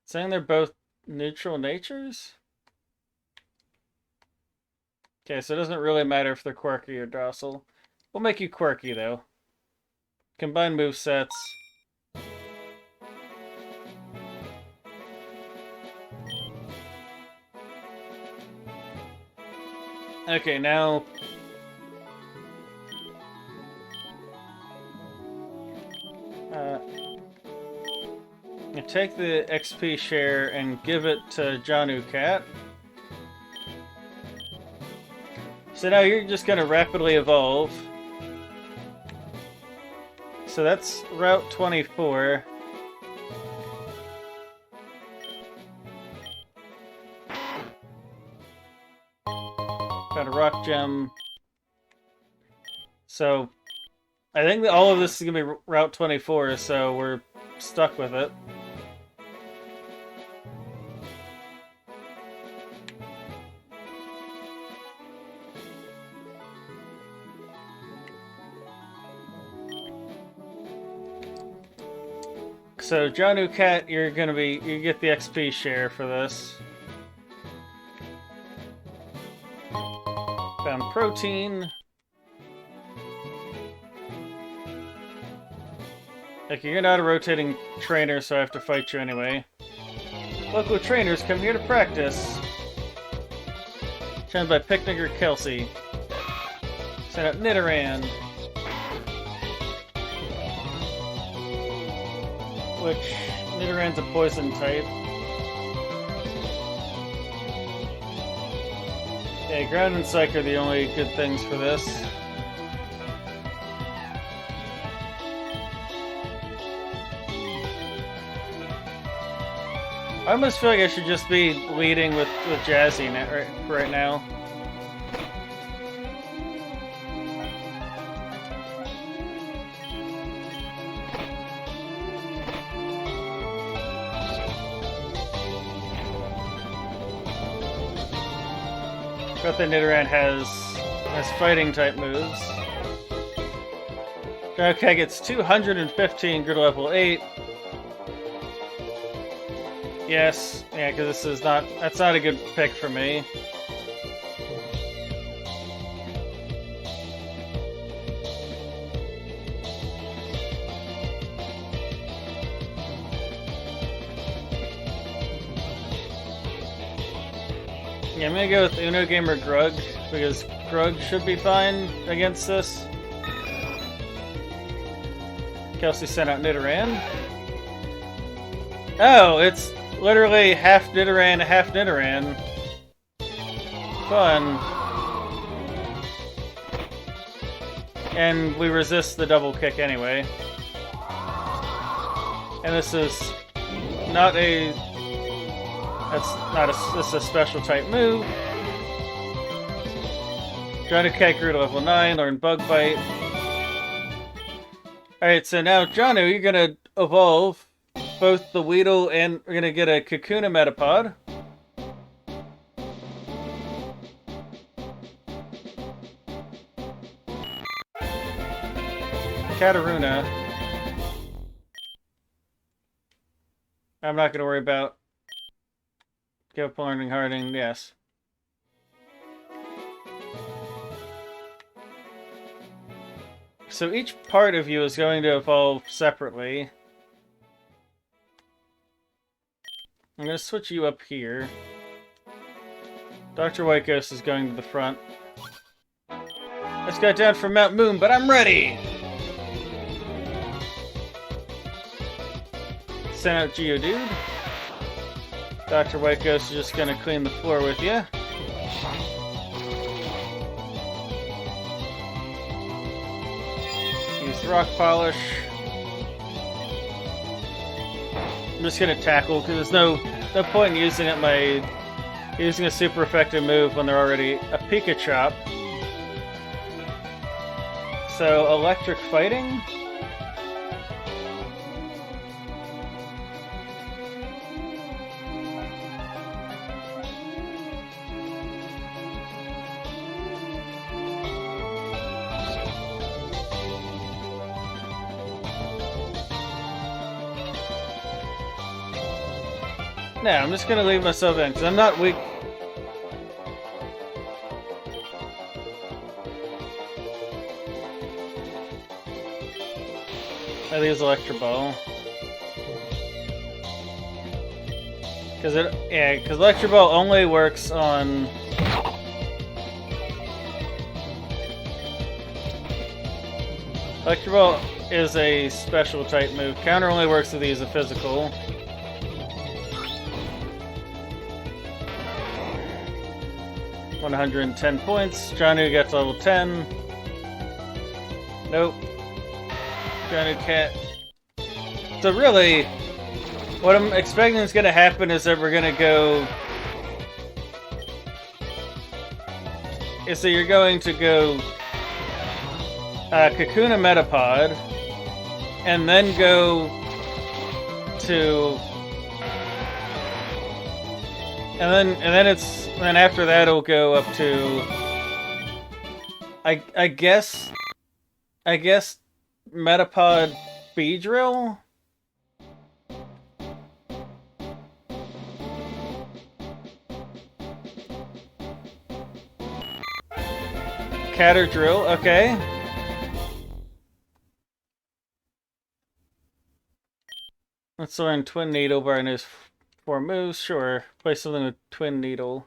Saying they're both neutral natures? Okay, so it doesn't really matter if they're quirky or docile. We'll make you quirky, though. Combine movesets. Okay, now... take the XP share and give it to Janu Cat. So now you're just gonna rapidly evolve. So that's Route 24. Got a rock gem. So I think that all of this is gonna be Route 24, so we're stuck with it. So, Janu Cat, you get the XP share for this. Found protein. Like, you're not a rotating trainer, so I have to fight you anyway. Local trainers come here to practice. Trained by Picnicker Kelsey. Send out Nidoran. Which, Nidoran's a poison type. Yeah, Ground and Psych are the only good things for this. I almost feel like I should just be leading with Jazzy right now. But the Nidoran has fighting type moves. Okay, gets 215 good level 8. Yes, yeah, because that's not a good pick for me. Yeah, I'm gonna go with Uno Gamer Grug, because Grug should be fine against this. Kelsey sent out Nidoran. Oh, it's literally half Nidoran, half Nidoran. Fun. And we resist the double kick anyway. And this is not a... this is a special type move. Janu Cat grew to level 9, learn Bug Bite. Alright, so now, Janu, you're gonna evolve both the Weedle and we're gonna get a Kakuna Metapod. Kataruna. I'm not gonna worry about. Give up learning Harding, yes. So each part of you is going to evolve separately. I'm going to switch you up here. Dr. White Ghost is going to the front. I just got down from Mount Moon, but I'm ready! Send out Geodude. Dr. White Ghost is just going to clean the floor with you. Use Rock Polish. I'm just gonna tackle because there's no point in using a super effective move when they're already a Pika Chop. So electric fighting. No, I'm just gonna leave myself in, because I'm not weak. I use Electro Ball. Because Electro Ball only works on Electric Ball is a special type move. Counter only works with these as a physical. $110 points. Janu gets level 10. Nope. Janu can't. So really, what I'm expecting is going to happen is that we're going to go... Is that you're going to go... Kakuna Metapod, and then go to... And then after that it'll go up to... I guess Metapod Beedrill? Catterdrill, okay. Let's learn Twin Needle by his 4 moves, sure. Play something with Twin Needle.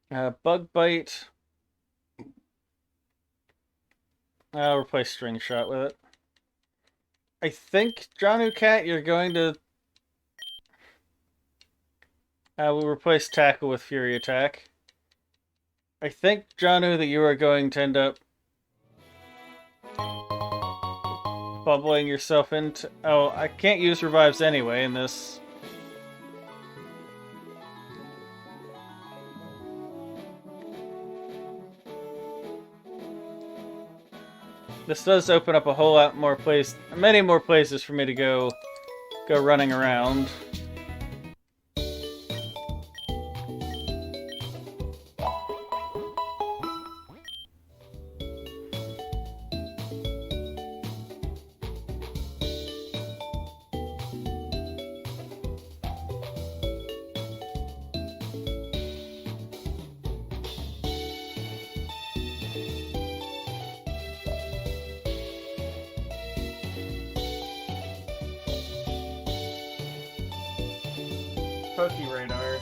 Bug Bite. I'll replace String Shot with it. I think, Janu Cat, you're going to... we'll replace Tackle with Fury Attack. I think, Janu, that you are going to end up bubbling yourself into... Oh, I can't use revives anyway in this. This does open up a whole lot more many more places for me to go running around. Pokeradar.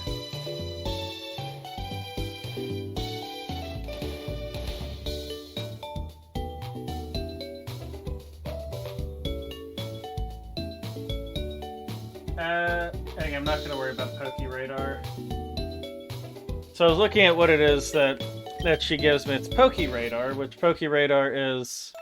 Dang, I'm not going to worry about Pokeradar. So I was looking at what it is that she gives me. It's Pokeradar, which Pokeradar is...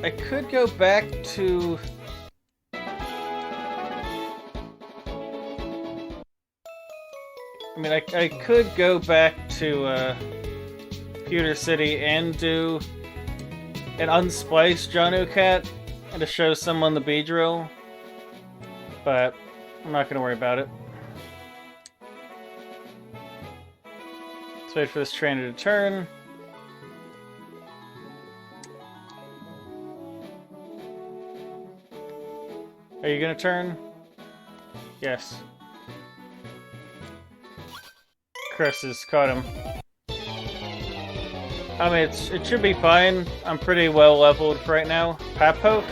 I could go back to... I mean, I could go back to Pewter City and do an unspliced Janu Cat and to show someone the Beedrill, but I'm not going to worry about it. Let's wait for this trainer to turn. Are you gonna turn? Yes. Chris has caught him. I mean, it should be fine. I'm pretty well leveled right now. Papoke?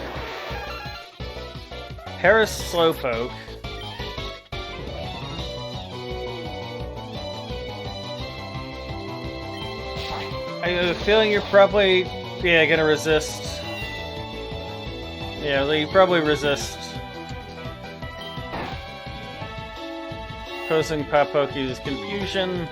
Paris Slowpoke. I have a feeling you're probably, gonna resist. Yeah, you probably resist. Causing Papoke's confusion.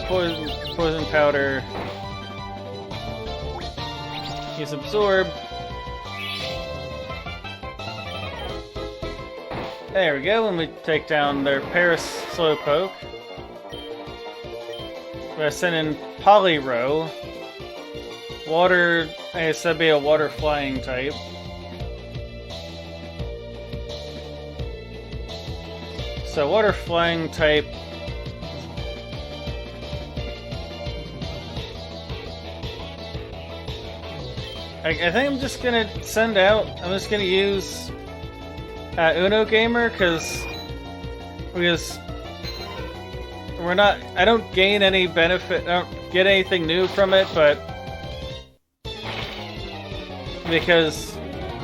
Poison powder. Use absorb. There we go, and we take down their Paris Slowpoke. We're gonna send in Poliwhirl. Water, I guess that'd be a water flying type. So water flying type. I think I'm just gonna I'm just gonna use Uno Gamer, because Because we're not... I don't gain any benefit, I don't get anything new from it, but...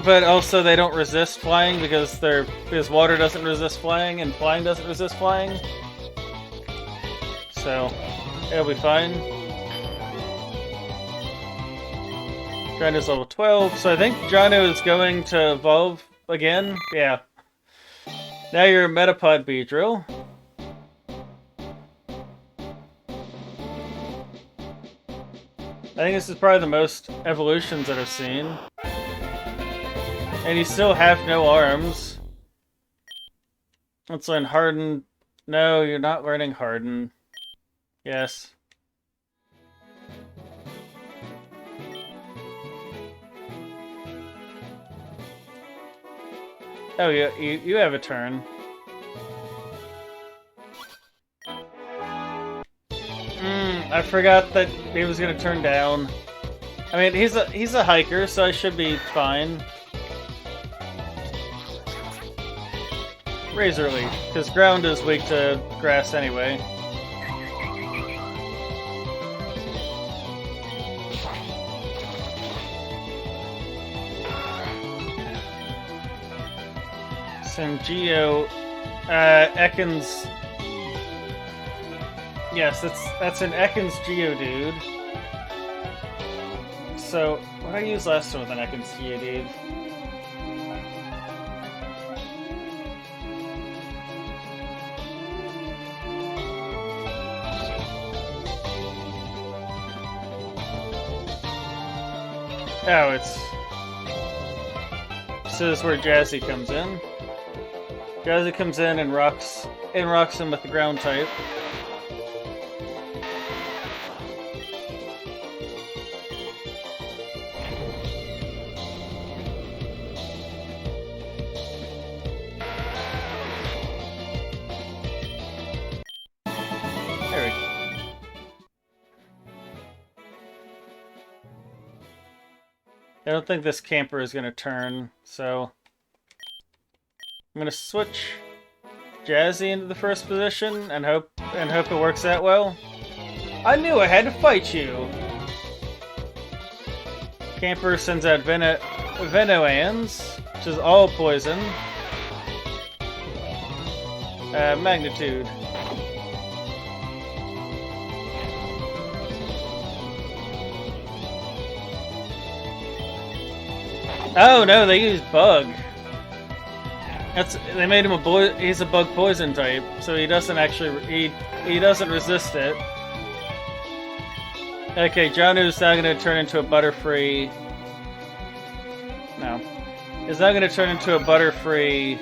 But also they don't resist flying because water doesn't resist flying and flying doesn't resist flying. So, it'll be fine. Drano's level 12, so I think Drano is going to evolve again. Yeah. Now you're a Metapod Beedrill. I think this is probably the most evolutions that I've seen. And you still have no arms. Let's learn Harden. No, you're not learning Harden. Yes. Oh, you have a turn. I forgot that he was gonna turn down. I mean, he's a hiker, so I should be fine. Razor Leaf, because ground is weak to grass anyway. Sangeo, Ekans. Yes, that's an Ekans Geodude. So, what did I use last time with an Ekans Geodude? Oh, so this is where Jazzy comes in. Jazzy comes in and rocks him with the ground type. There we go. I don't think this camper is going to turn, so I'm going to switch Jazzy into the first position and hope it works out well. I knew I had to fight you. Camper sends out Venoans, which is all poison. Magnitude. Oh no, they used Bug. They made him he's a Bug Poison type, so he doesn't actually he doesn't resist it. Okay, Janu's now gonna turn into a Butterfree. No. He's now gonna turn into a Butterfree.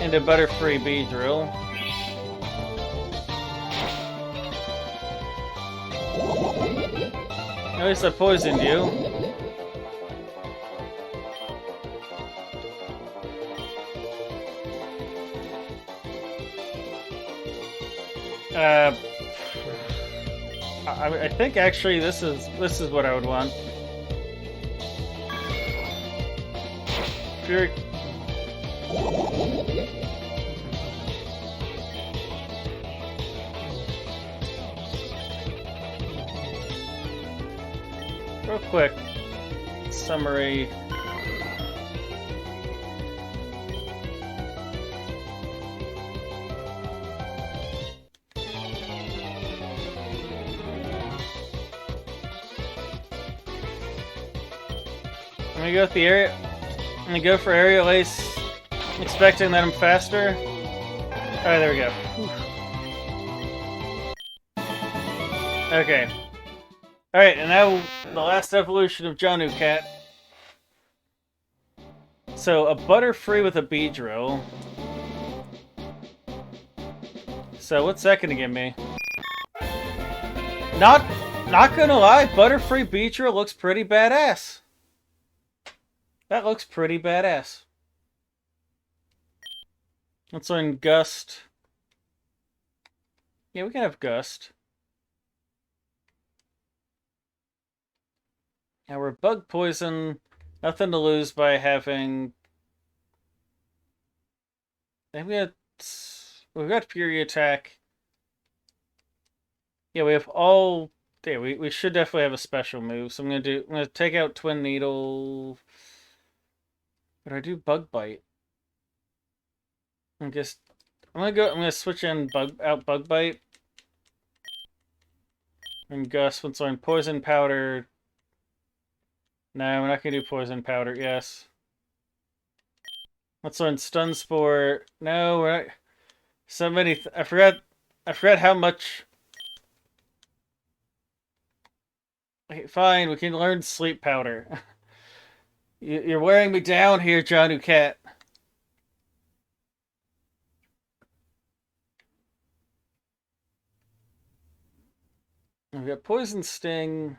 Into Butterfree Beedrill. At least I poisoned you. I think actually this is what I would want. Fury. Real quick summary. I'm gonna go with the area. I'm gonna go for Aerial Ace, expecting that I'm faster. Alright, there we go. Whew. Okay. Alright, and now the last evolution of Janu Cat. So, a Butterfree with a Beedrill. So, what's that gonna give me? Not gonna lie, Butterfree Beedrill looks pretty badass. That looks pretty badass. Let's learn Gust. Yeah, we can have Gust. Now we're Bug Poison. Nothing to lose by having. We've got Fury Attack. Yeah, we have all. Yeah, we should definitely have a special move. So I'm gonna take out Twin Needle. But I do Bug Bite. I'm gonna switch in Bug Bite. And Gus, once on Poison Powder. No, we're not gonna do Poison Powder, yes. Let's learn Stun Spore. No, we're not. So many. I forgot how much. Okay, fine, we can learn Sleep Powder. You're wearing me down here, John Cat. We've got Poison Sting.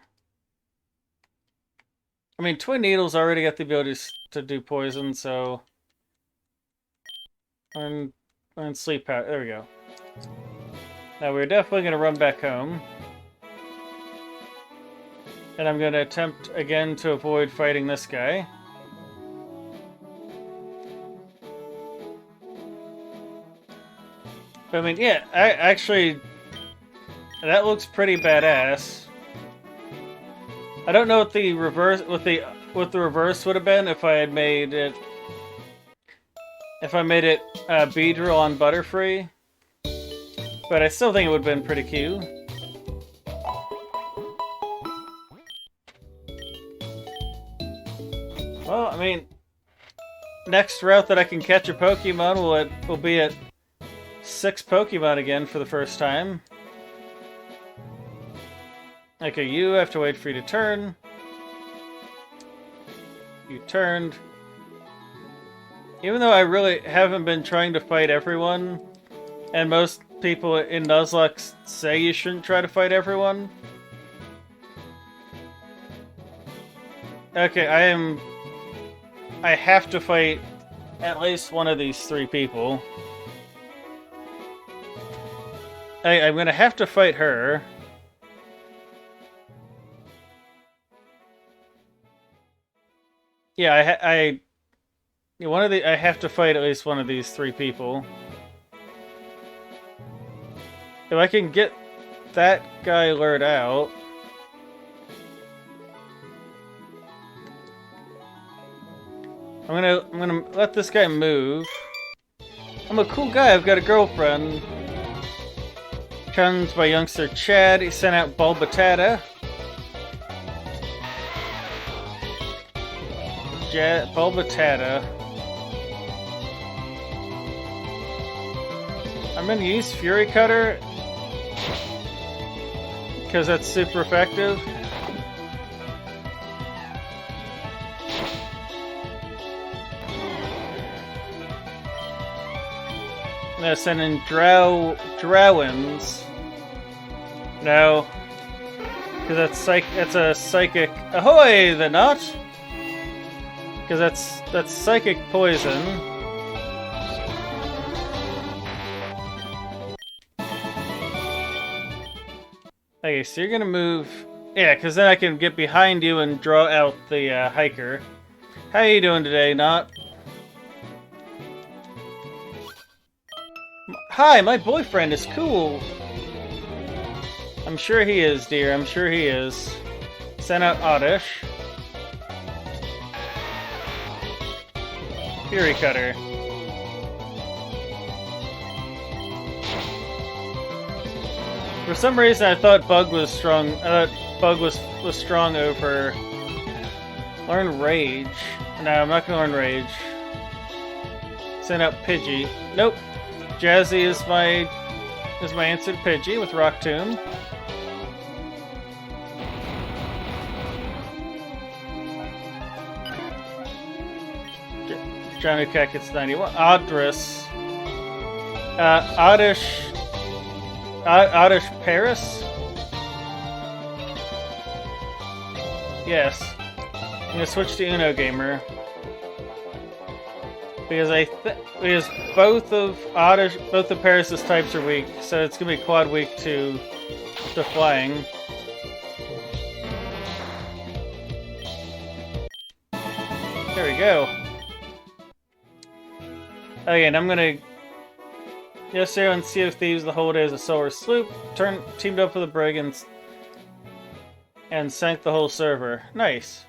I mean, Twin Needle's already got the ability to do poison, so. Learn Sleep Powder. There we go. Now we're definitely going to run back home. And I'm going to attempt again to avoid fighting this guy. But I mean, yeah, that looks pretty badass. I don't know what the reverse would have been if I had made it. If I made it Beedrill on Butterfree. But I still think it would have been pretty cute. Well, I mean, next route that I can catch a Pokemon will be at 6 Pokemon again for the first time. Okay, you have to wait for you to turn. You turned. Even though I really haven't been trying to fight everyone, and most people in Nuzlocke say you shouldn't try to fight everyone. Okay, I have to fight at least one of these 3 people. I'm gonna have to fight her. Yeah, I have to fight at least one of these 3 people. If I can get that guy lured out. I'm gonna let this guy move. I'm a cool guy, I've got a girlfriend. Challenged by youngster Chad, he sent out Bulbatata. Bulbatata. I'm gonna use Fury Cutter because that's super effective. I'm gonna send in Drowins. No, because that's a psychic. Ahoy, the knot! Because that's psychic poison. Okay, so you're gonna move. Yeah, because then I can get behind you and draw out the hiker. How you doing today, Knot? Hi, my boyfriend is cool. I'm sure he is, dear. I'm sure he is. Send out Oddish. Fury Cutter. For some reason, I thought Bug was strong. I thought Bug was strong over. Learn Rage. No, I'm not gonna learn Rage. Send out Pidgey. Nope. Jazzy is my answer to Pidgey with Rock Tomb. Johnny Cat gets 91. Odris. Oddish Paris? Yes. I'm gonna switch to Uno Gamer. Because because both the Paris' types are weak, so it's gonna be quad weak to flying. go. Again, I'm gonna... Yesterday on Sea of Thieves, the whole day as a solar sloop. Teamed up with the brigands. And sank the whole server. Nice.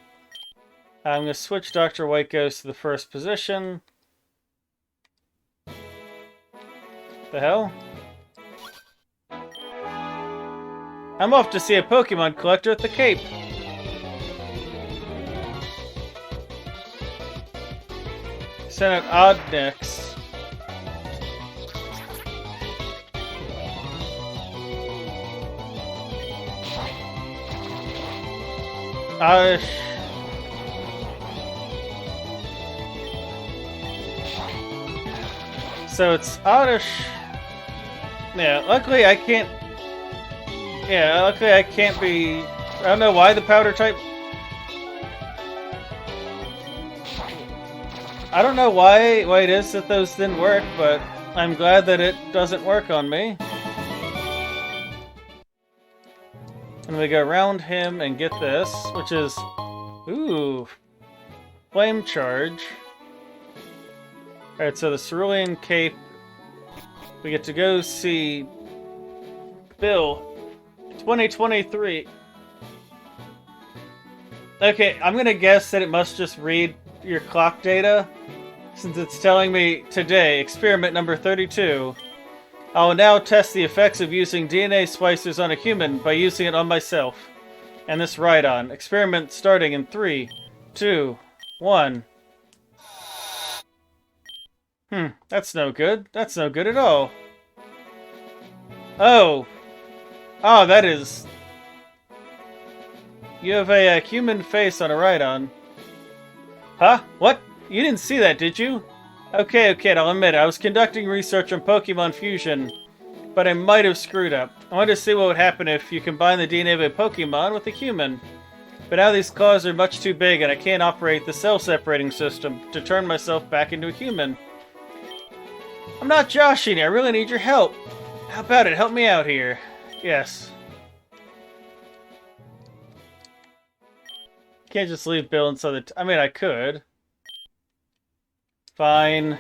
I'm gonna switch Dr. White Ghost to the first position. The hell? I'm off to see a Pokemon collector at the Cape. Send out Oddnix. So it's Oddish. Yeah, luckily I can't. Yeah, luckily I can't be. I don't know why the powder type. I don't know why it is that those didn't work, but I'm glad that it doesn't work on me. And we go around him and get this, which is, ooh, Flame Charge. Alright, so the Cerulean Cape, we get to go see Bill, 2023. Okay, I'm gonna guess that it must just read your clock data, since it's telling me today, experiment number 32. I will now test the effects of using DNA splicers on a human by using it on myself. And this Rhydon. Experiment starting in 3, 2, 1. That's no good. That's no good at all. Oh. Oh, that is... You have a human face on a Rhydon. Huh? What? You didn't see that, did you? Okay, I'll admit it. I was conducting research on Pokemon Fusion, but I might have screwed up. I wanted to see what would happen if you combine the DNA of a Pokemon with a human. But now these claws are much too big and I can't operate the cell-separating system to turn myself back into a human. I'm not joshing you. I really need your help. How about it? Help me out here. Yes. Can't just leave Bill inside the... I mean, I could. Fine.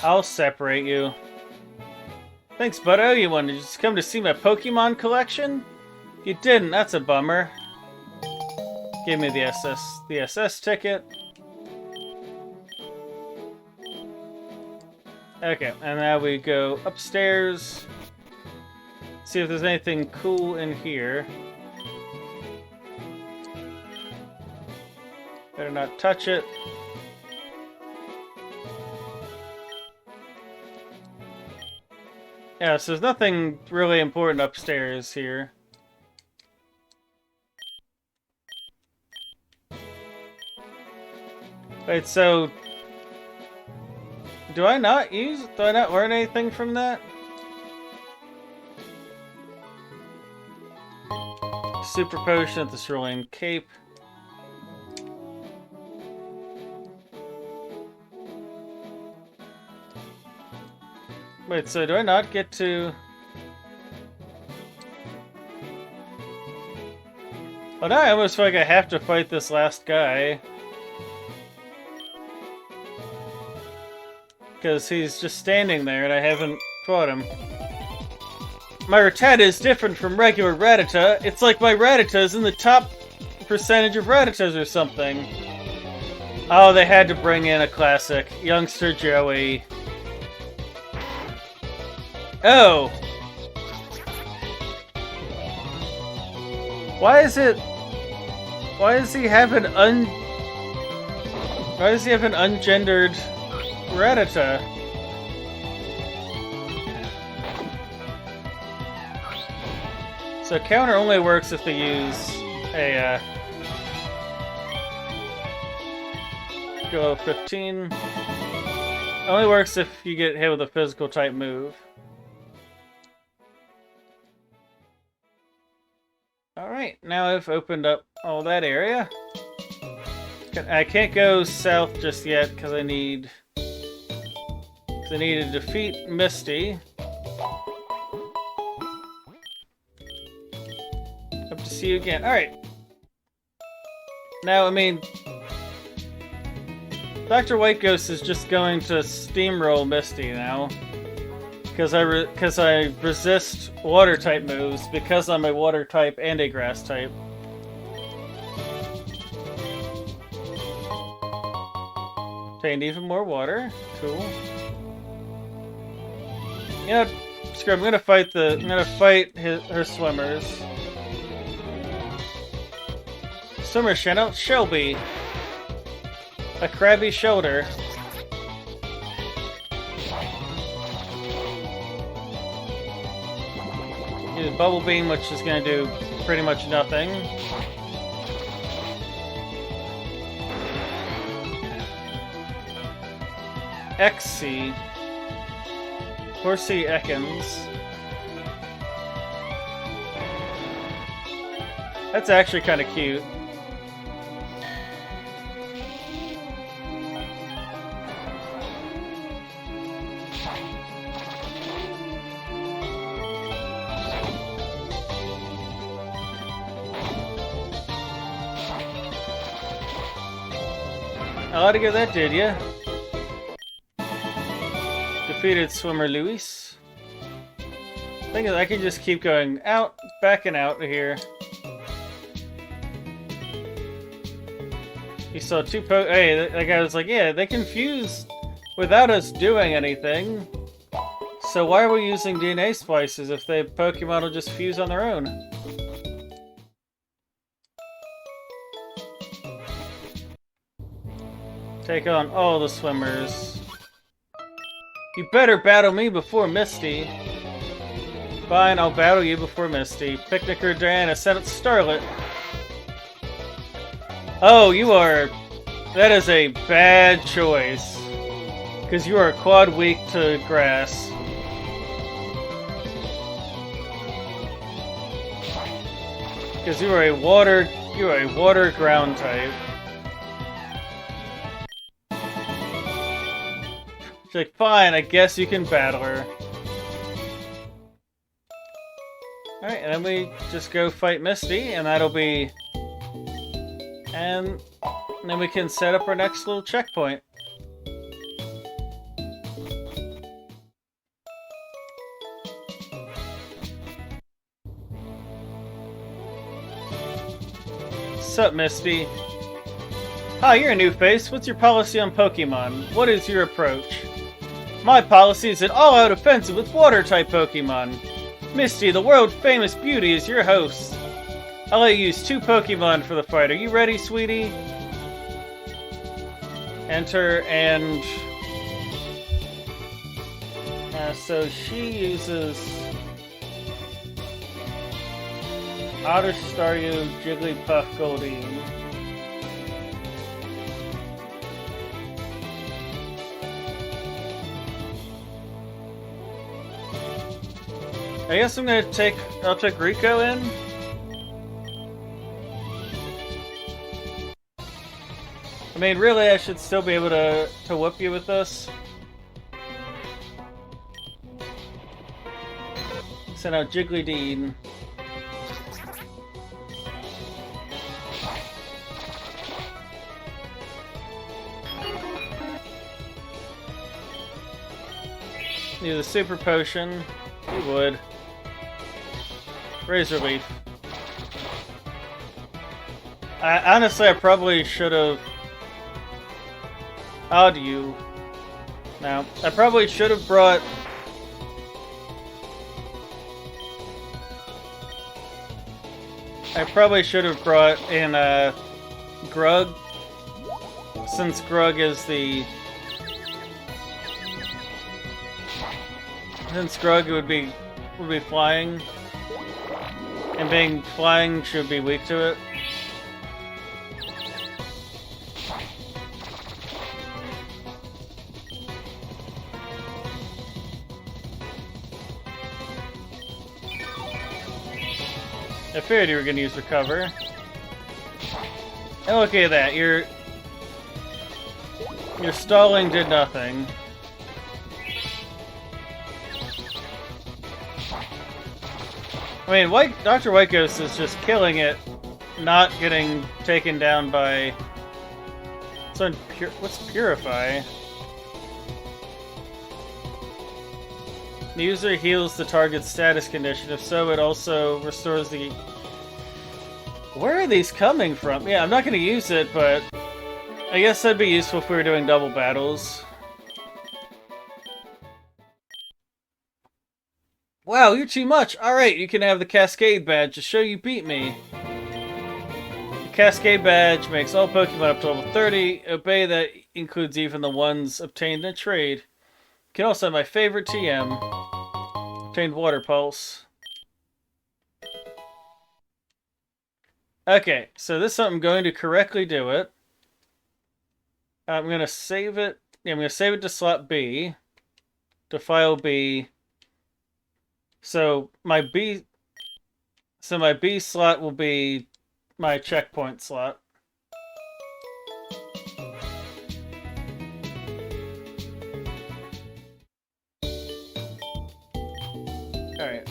I'll separate you. Thanks, bud. I owe you one. Did you just come to see my Pokemon collection? You didn't. That's a bummer. Give me the SS ticket. Okay, and now we go upstairs. See if there's anything cool in here. Better not touch it. Yeah, so there's nothing really important upstairs here. Wait, so... Do I not learn anything from that? Super Potion at the Cerulean Cape. Wait, so do I not get to... Oh, now I almost feel like I have to fight this last guy. Because he's just standing there and I haven't fought him. My Rattata is different from regular Rattata. It's like my Rattata is in the top percentage of Rattatas or something. Oh, they had to bring in a classic. Youngster Joey. Oh! Why does he have an ungendered Rattata? So counter only works if they use a go 15. Only works if you get hit with a physical type move. Alright, now I've opened up all that area. I can't go south just yet because I need to defeat Misty. Hope to see you again. Alright. Now, I mean, Dr. White Ghost is just going to steamroll Misty now. Because I resist water type moves because I'm a water type and a grass type. Obtained even more water. Cool. You know, screw it, I'm gonna fight her swimmers. Swimmer Chanel Shelby. A crabby shoulder. Use Bubble Beam, which is gonna do pretty much nothing. XC. Horsey Ekans. That's actually kind of cute. A lot of good that did, yeah. Defeated swimmer Luis. Thing is, I can just keep going out, back and out of here. You saw two hey, that guy was like, yeah, they can fuse without us doing anything. So why are we using DNA splices if the Pokemon will just fuse on their own? Take on all the swimmers. You better battle me before Misty. Fine, I'll battle you before Misty. Picnicker Diana, Senate Starlet. Oh, you are... That is a bad choice. Because you are quad weak to grass. Because you are a water ground type. She's like, fine, I guess you can battle her. Alright, and then we just go fight Misty, and that'll be... And then we can set up our next little checkpoint. Sup, Misty? Hi, you're a new face. What's your policy on Pokemon? What is your approach? My policy is an all-out offensive with water-type Pokemon. Misty, the world-famous beauty, is your host. I'll let you use 2 Pokemon for the fight. Are you ready, sweetie? Enter, and... so she uses... Otter Staryu, Jigglypuff, Goldeen. I guess I'll take Rico in. I mean, really, I should still be able to whoop you with this. Send out Jigglydean. Need a super potion. You would. Razor Leaf. Honestly, I probably should have... Odd you. No. I probably should have brought... I probably should have brought in, Grug. Since Grug is the... Since Grug would be flying. And being flying should be weak to it. I figured you were gonna use Recover. And look at that, your stalling did nothing. I mean, Dr. White Ghost is just killing it not getting taken down by... What's Purify? The user heals the target's status condition. If so, it also restores the... Where are these coming from? Yeah, I'm not going to use it, but I guess that'd be useful if we were doing double battles. Wow, you're too much! Alright, you can have the Cascade badge to show you beat me. The Cascade badge makes all Pokemon up to level 30. Obey that includes even the ones obtained in a trade. You can also have my favorite TM. Obtained Water Pulse. Okay, so this I'm going to correctly do it. I'm going to save it. Yeah, I'm going to save it to slot B. To file B. So my B slot will be my checkpoint slot. Alright.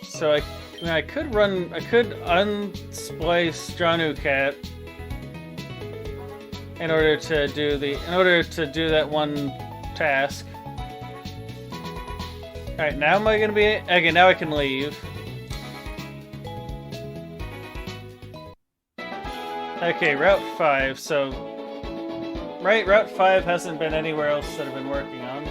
So I could unsplice Janucat in order to do that one task. Alright, now am I gonna be... Okay, now I can leave. Okay, Route 5, so... Right, Route 5 hasn't been anywhere else that I've been working on.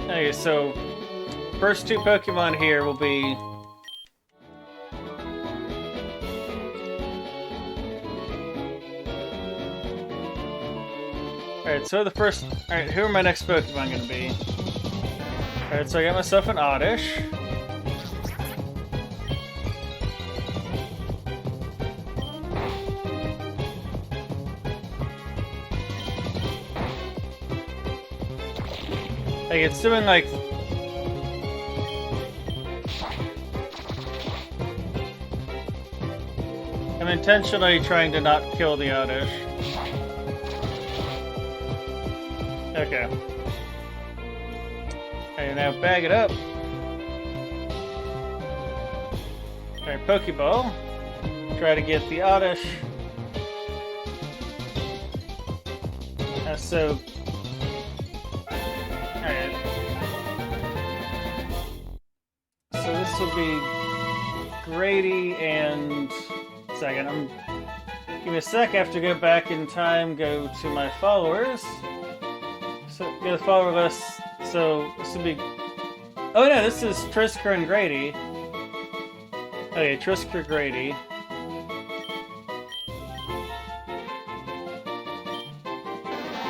Okay, so... First two Pokemon here will be... Alright, so the first... Alright, who are my next Pokemon gonna be? Alright, so I got myself an Oddish. Like, it's doing like... I'm intentionally trying to not kill the Oddish. Okay. Alright, now bag it up. Alright, Pokeball. Try to get the Oddish. So... Alright. So this will be Grady and... Second, give me a sec, I have to go back in time, go to my followers. So, go to the follower list, so this will be... Oh no, this is Trisker and Grady. Okay, Trisker, Grady.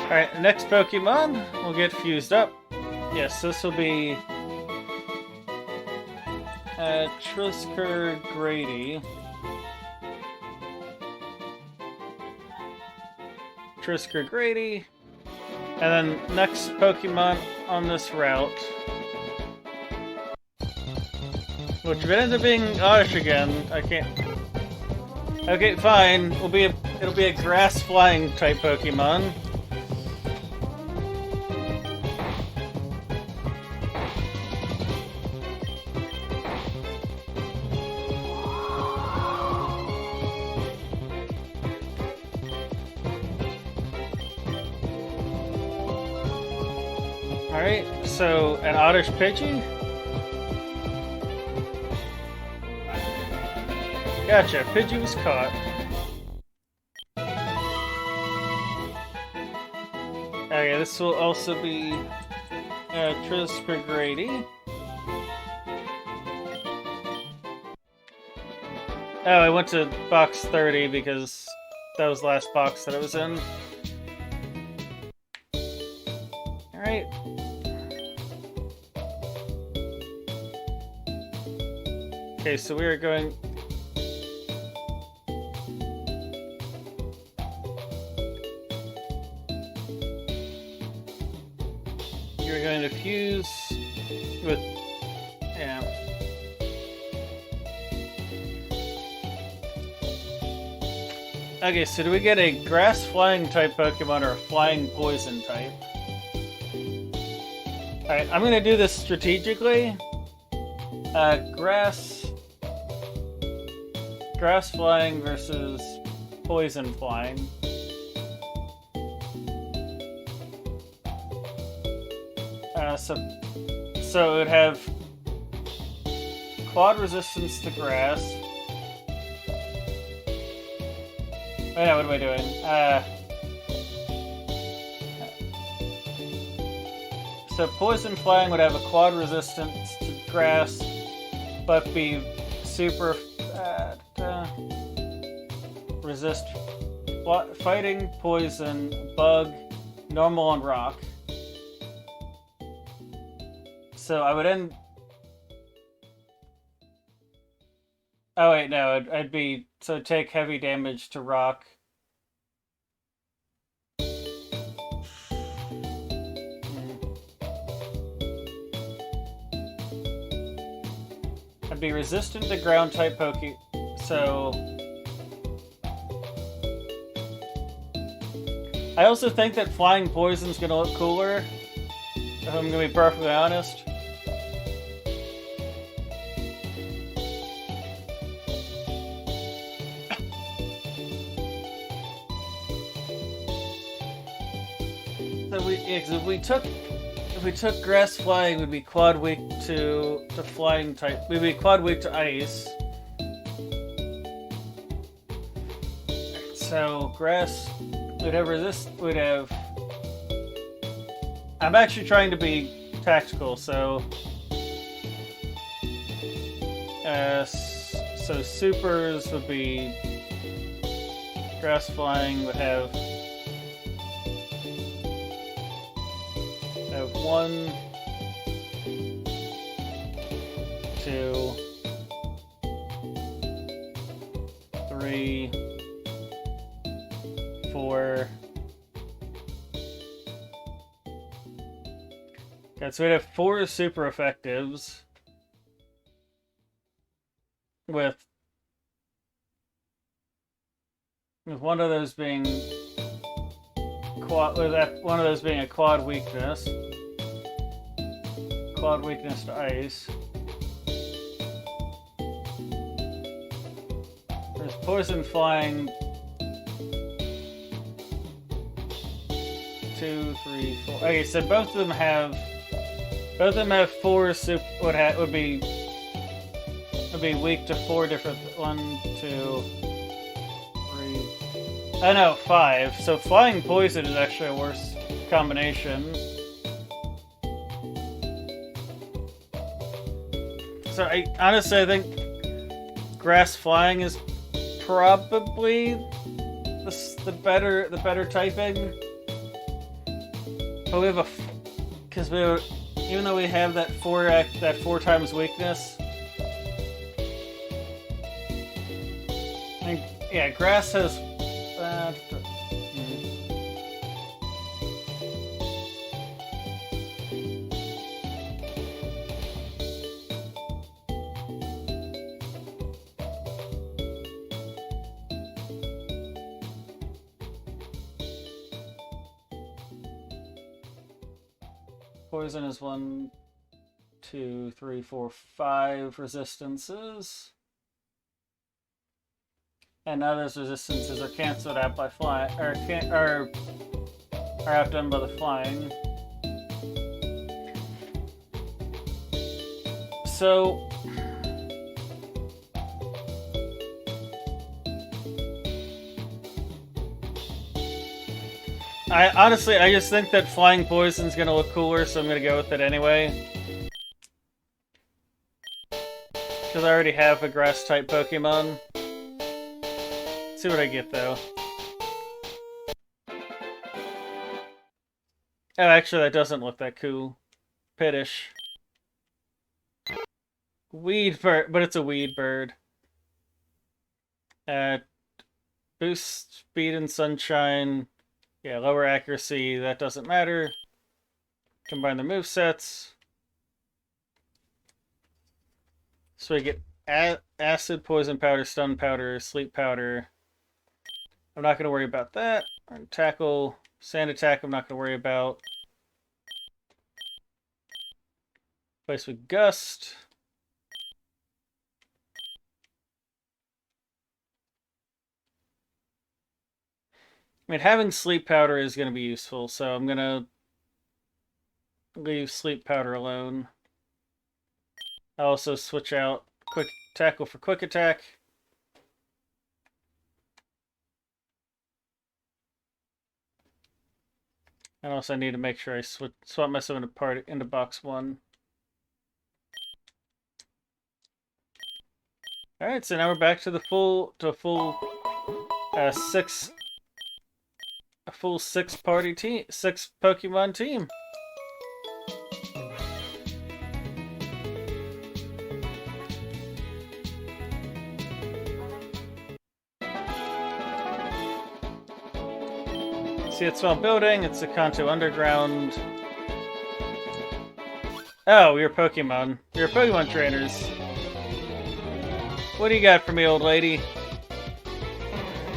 Alright, the next Pokemon will get fused up. Yes, this will be... Trisker, Grady. Trisker, Grady. And then next Pokemon on this route, which if it ends up being Oddish again, I can't... Okay, fine. It'll be a grass flying type Pokemon. Alright, so an Oddish Pidgey? Gotcha, Pidgey was caught. Okay, this will also be Trisker, Grady. Oh, I went to box 30 because that was the last box that I was in. Alright. Okay, so we are going... confuse with... Yeah. Okay, so do we get a grass flying type Pokemon or a flying poison type? Alright, I'm gonna do this strategically. Grass flying versus poison flying. So it would have quad resistance to grass. Oh yeah, what am I doing? So poison flying would have a quad resistance to grass, but be super resist fighting, poison, bug, normal, and rock. So I would end. Oh wait, no, I'd be so take heavy damage to rock. I'd be resistant to ground type Poke, so I also think that flying poison's gonna look cooler, if I'm gonna be perfectly honest. So if we took grass flying, we'd be quad weak to flying type. We'd be quad weak to ice. So grass would have resist. Would have. I'm actually trying to be tactical, so. So supers would be. Grass flying would have. 1, 2, 3, 4. Okay, so we have 4 super effectives with one of those being one of those being a quad weakness. Quad weakness to ice. There's poison flying. 2, 3, 4. Okay, so both of them have 4 super would be weak to 4 different 1, 2, 3. Oh no, 5. So flying poison is actually a worse combination. So I think grass flying is probably the better typing. But we have even though we have that 4 times weakness. Yeah, grass has. Poison is 1, 2, 3, 4, 5 resistances. And now those resistances are cancelled out by flying, or are outdone by the flying. So I just think that flying poison's gonna look cooler, so I'm gonna go with it anyway. Because I already have a grass type Pokemon. Let's see what I get though. Oh, actually, that doesn't look that cool. Piddish. Weed bird, but it's a weed bird. Boost speed and sunshine. Yeah, lower accuracy, that doesn't matter. Combine the movesets. So we get acid, poison powder, stun powder, sleep powder. I'm not going to worry about that. Tackle, sand attack, I'm not going to worry about. Place with gust. I mean, having sleep powder is going to be useful, so I'm going to leave sleep powder alone. I'll also switch out quick tackle for quick attack. And also I need to make sure I swap myself into box 1. Alright, so now we're back to the full six party team, 6 Pokemon team. See, it's small building, it's a Kanto Underground. Oh, you're Pokemon. You're Pokemon trainers. What do you got for me, old lady?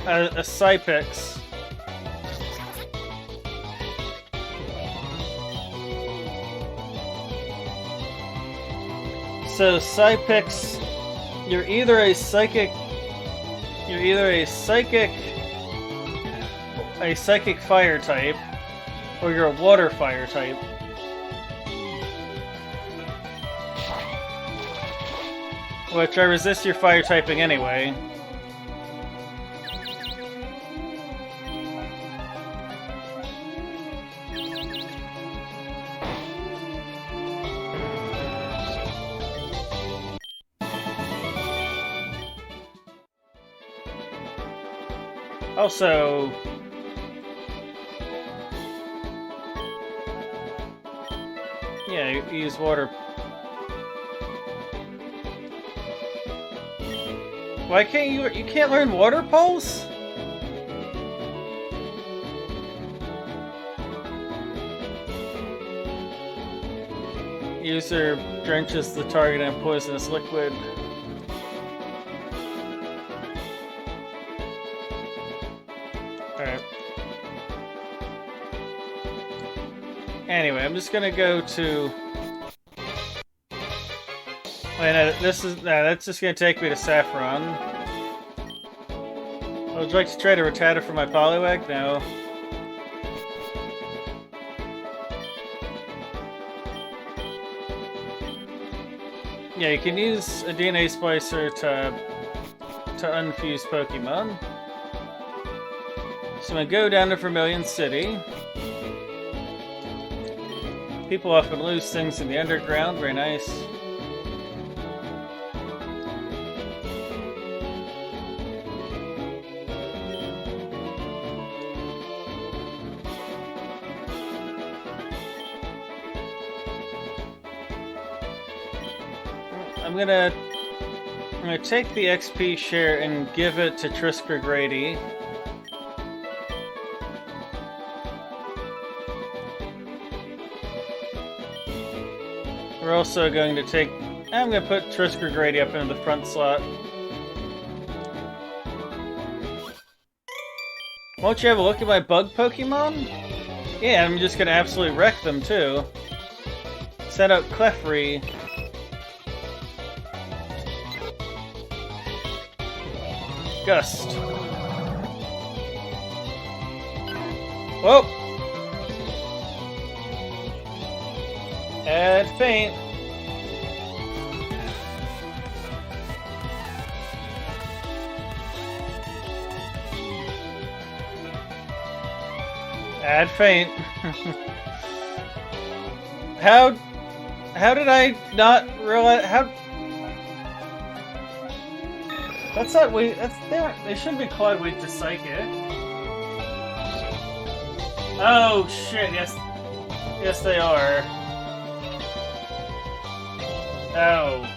A Cypix. So Cypix, you're either a psychic fire type, or you're a water fire type. Which I resist your fire typing anyway. Also, yeah, you use water. Why can't you can't learn Water Pulse? User drenches the target in poisonous liquid. Alright. Anyway, I'm just gonna go to... Wait, no, that's just gonna take me to Saffron. Would you like to trade a Rattata for my Poliwag? No. Yeah, you can use a DNA splicer to unfuse Pokemon. So I'm gonna go down to Vermilion City. People often lose things in the underground, very nice. I'm gonna take the XP share and give it to Trisker Grady. We're also going to take... I'm going to put Trisker Grady up into the front slot. Won't you have a look at my bug Pokemon? Yeah, I'm just going to absolutely wreck them too. Set up Clefairy. Gust. Whoa! Add Faint. Add Faint. How did I not realize how? That's not weak. They shouldn't be quite weak to Psychic. Oh shit! Yes they are. Oh.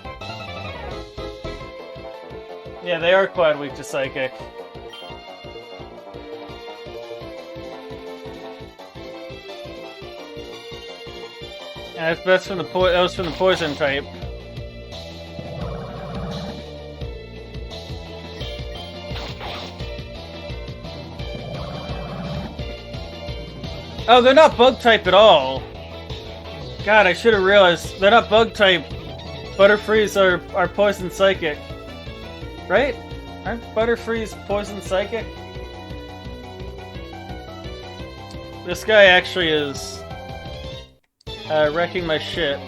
Yeah, they are quite weak to Psychic. That's from the that was from the poison type. Oh, they're not bug type at all. God, I should have realized they're not bug type. Butterfrees are poison psychic, right? Aren't Butterfrees poison psychic? This guy actually is wrecking my shit.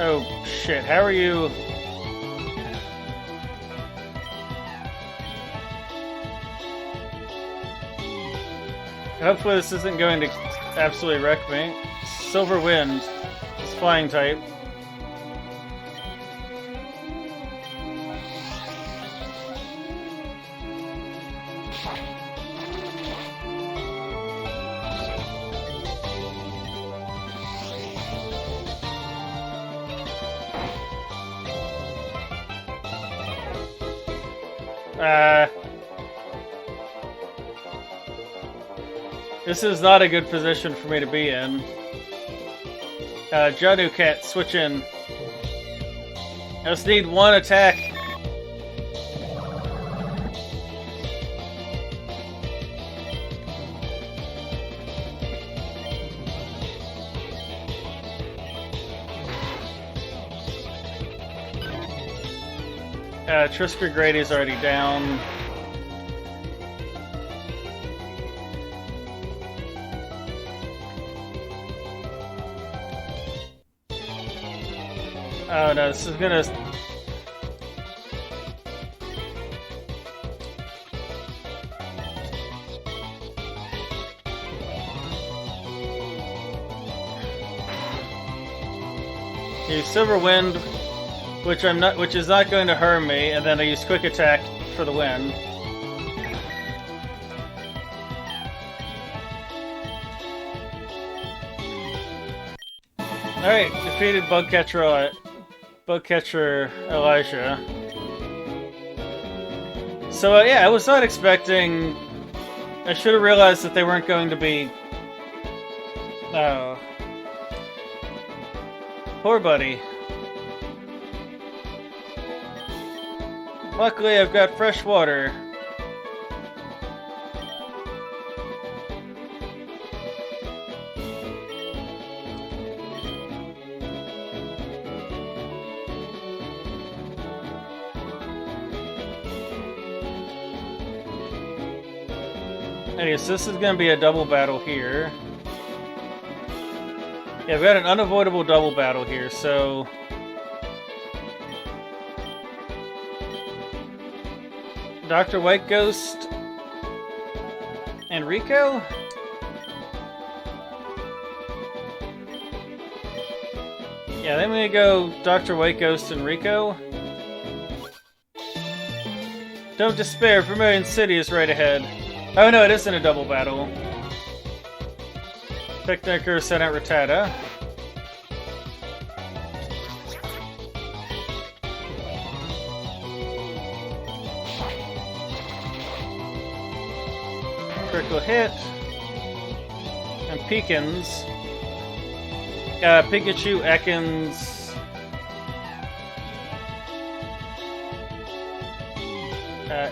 Oh shit, how are you? Hopefully this isn't going to absolutely wreck me. Silver Wind. It's flying type. This is not a good position for me to be in. Janucat, switch in. I just need one attack. Trisker Grady's already down. Oh no, this is gonna... Use Silver Wind, which is not going to harm me, and then I use Quick Attack for the win. Alright, defeated Bugcatcher Elijah. So yeah, I was not expecting... I should have realized that they weren't going to be... Oh. Poor buddy. Luckily, I've got fresh water. Okay, so this is going to be a double battle here. Yeah, I've got an unavoidable double battle here, so... Dr. White Ghost... and Rico? Yeah, then we go Dr. White Ghost and Rico. Don't despair, Vermilion City is right ahead. Oh no, it isn't a double battle. Picnicker sent out Rattata. Critical hit. And Peekins. Pikachu, Ekans.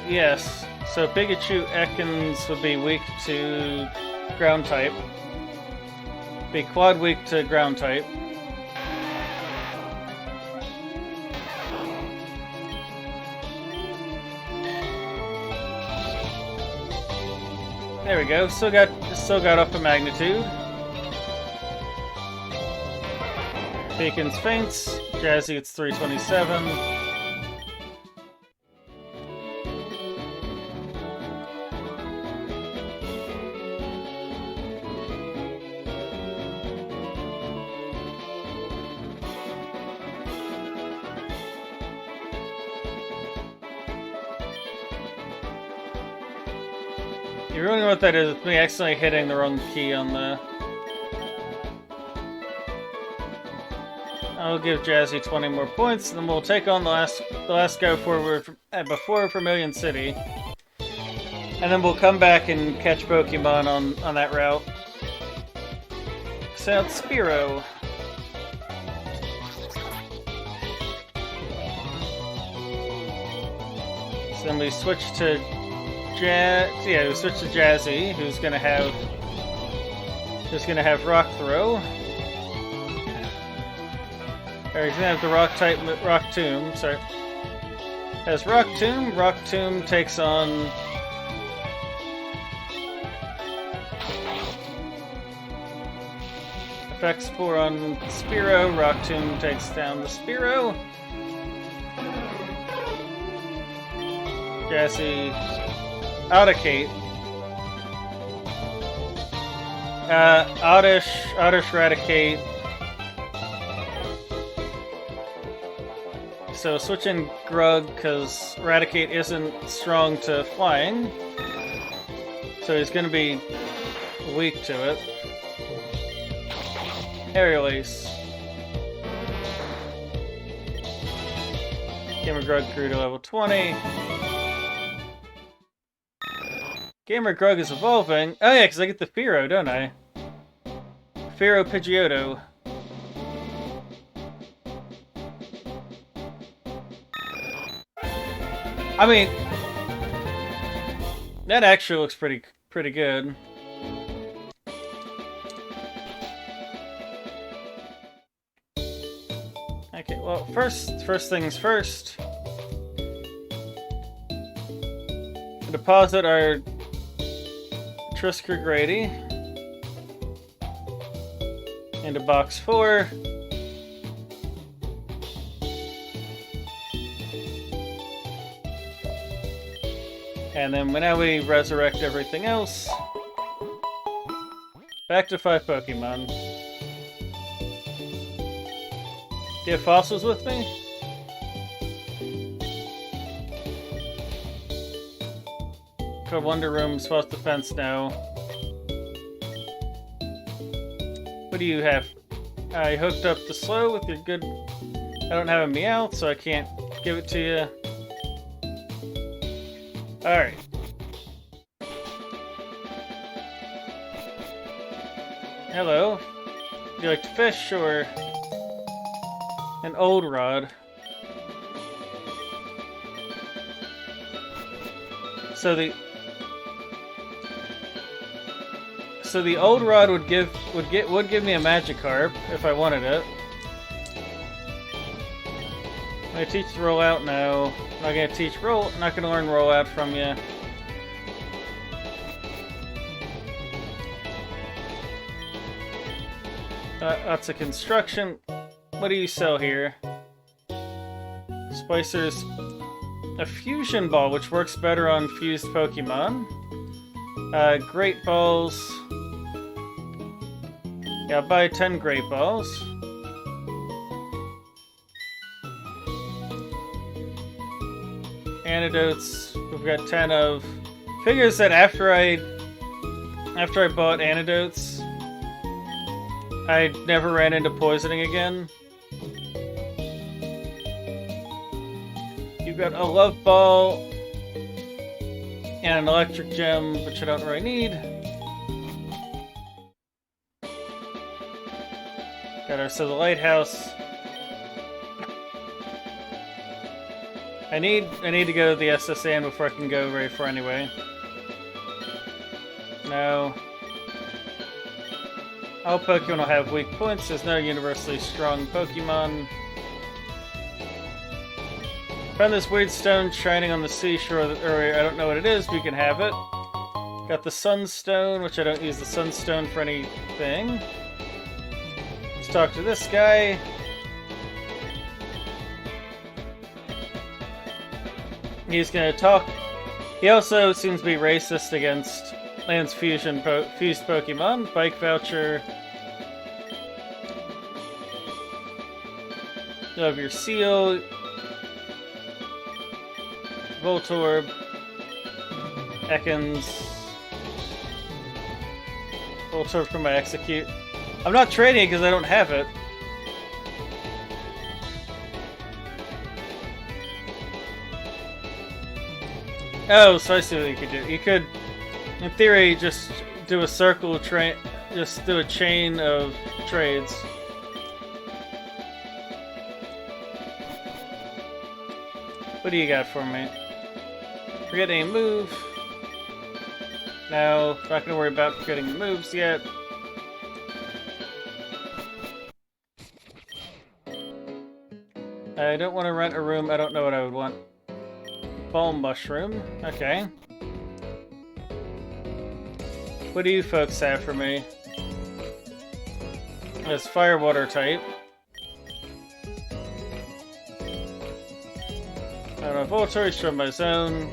Yes. So Pikachu, Ekans would be weak to ground type. Be quad weak to ground type. There we go. Still got up a magnitude. Beacon's faints. Jazzy gets 327. You're wondering what that is? It's me accidentally hitting the wrong key on the I'll give Jazzy 20 more points, and then we'll take on the last guy before Vermilion City. And then we'll come back and catch Pokemon on that route. South Spearow. So then we switch to we switch to Jazzy, who's gonna have Rock Throw. Or he's gonna have the Rock type Rock Tomb. Sorry. Has Rock Tomb. Rock Tomb takes on. Effect Spore on Spearow. Rock Tomb takes down the Spearow. Jazzy. Audicate. Oddish Raticate. So switching Grug, because Raticate isn't strong to flying. So he's gonna be weak to it. Aerial Ace. Gamer Grug grew to level 20. Gamer Grug is evolving. Oh yeah, because I get the Fearow, don't I? Fearow Pidgeotto. I mean, that actually looks pretty good. Okay, well, first things first. Deposit our Trisker Grady into box 4. And then now we resurrect everything else. Back to 5 Pokemon. Do you have fossils with me? Go Wonder Room, spot the fence now. What do you have? I hooked up the Slow with your good... I don't have a Meowth, so I can't give it to you. Alright. Hello. Would you like to fish or an old rod? So the old rod would give me a Magikarp if I wanted it. I'm gonna teach the rollout now. I'm not gonna teach not gonna learn rollout from you. That's a construction. What do you sell here? Spicer's a fusion ball, which works better on fused Pokemon. Great balls. Yeah, I'll buy 10 great balls. Antidotes, we've got 10 of. Figures that after I bought antidotes, I never ran into poisoning again. You've got a love ball and an electric gem, which I don't really need. Got ourselves a lighthouse. I need to go to the SSN before I can go very far anyway. No. All Pokemon will have weak points. There's no universally strong Pokemon. Found this weird stone shining on the seashore earlier. I don't know what it is, but you can have it. Got the Sunstone, which I don't use the Sunstone for anything. Let's talk to this guy. He's gonna talk. He also seems to be racist against Land's fused Pokemon. Bike voucher. You have your Seal. Voltorb. Ekans. Voltorb for my Execute. I'm not trading it because I don't have it. Oh, so I see what you could do. You could, in theory, just do a circle train, just do a chain of trades. What do you got for me? Forget a move. No, not gonna worry about forgetting the moves yet. I don't want to rent a room. I don't know what I would want. Ball mushroom. Okay. What do you folks have for me? It's fire water type. I don't know. Voltorb from my zone.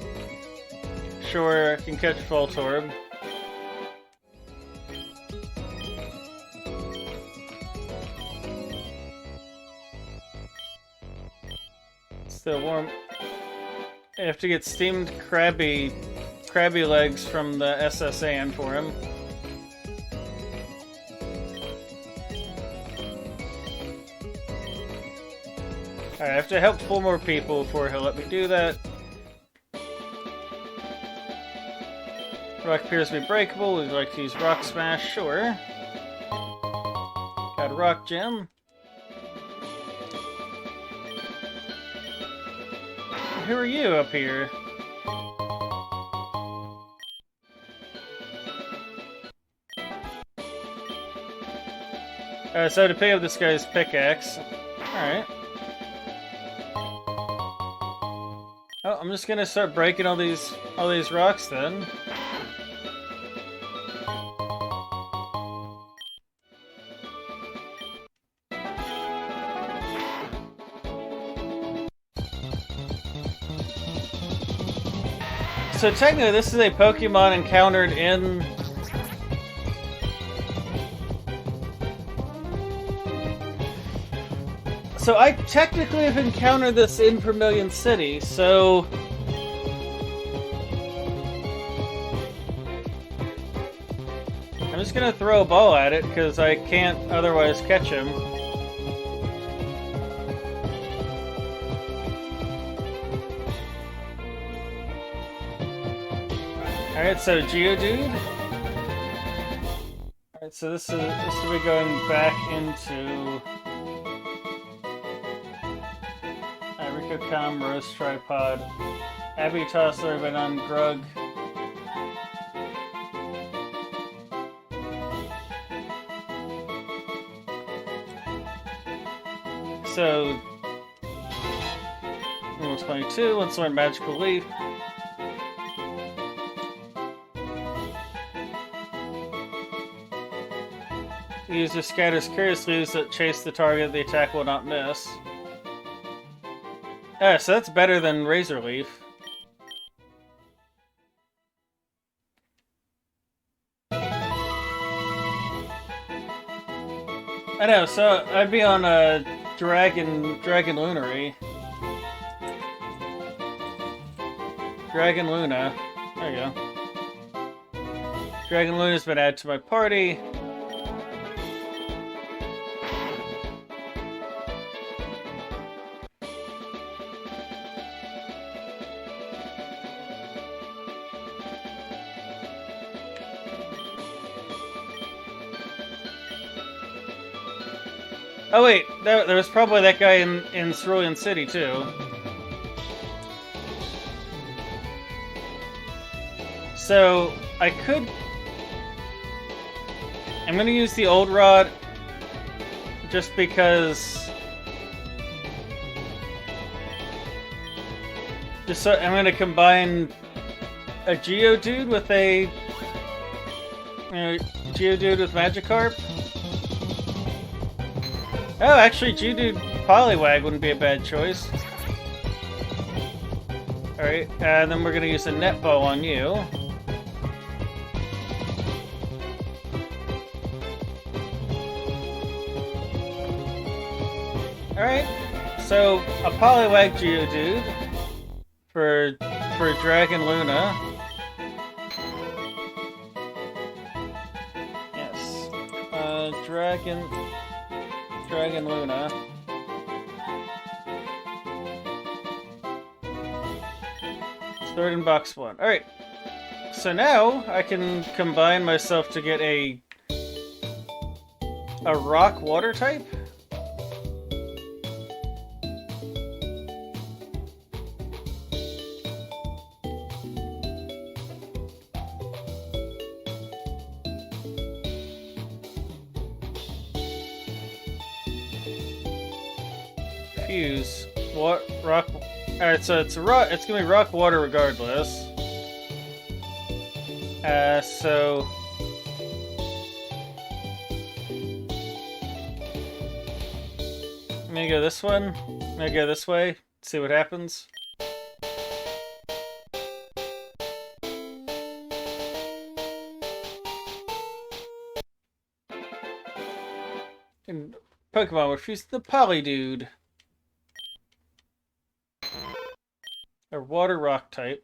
Sure, I can catch Voltorb. Still warm. I have to get steamed crabby legs from the SSN for him. Alright, I have to help 4 more people before he'll let me do that. Rock appears to be breakable. We'd like to use Rock Smash, sure. Got a Rock Gem. Who are you up here? So to pick up this guy's pickaxe. Alright. Oh, I'm just gonna start breaking all these rocks then. So technically this is a Pokemon encountered in... So I technically have encountered this in Vermilion City, so... I'm just gonna throw a ball at it, because I can't otherwise catch him. Alright, so Geodude. Alright, so this will be going back into Rikocam, Roast Tripod, Abby Tossler, Banon, Grug. So, level 22, let's learn Magical Leaf. The user scatters Curious Leaves that chase the target, the attack will not miss. Yeah, so that's better than Razor Leaf. I know, so I'd be on a Dragon Lunary. Dragon Luna. There you go. Dragon Luna's been added to my party. Oh wait, there was probably that guy in Cerulean City too. So I could... I'm gonna use the old rod just because... Just so I'm gonna combine a Geodude with a... Geodude with Magikarp. Oh, actually, Geodude Poliwag wouldn't be a bad choice. Alright, and then we're gonna use a net ball on you. Alright, so a Poliwag Geodude for Dragon Luna. Yes. Dragon Luna. Third in box 1. Alright. So now I can combine myself to get a rock water type. Fuse. What rock? Alright, so it's rock. It's gonna be rock water regardless. So I'm gonna go this one. I'm gonna go this way. See what happens. In Pokemon, we're fusing the Polydude. A water rock type.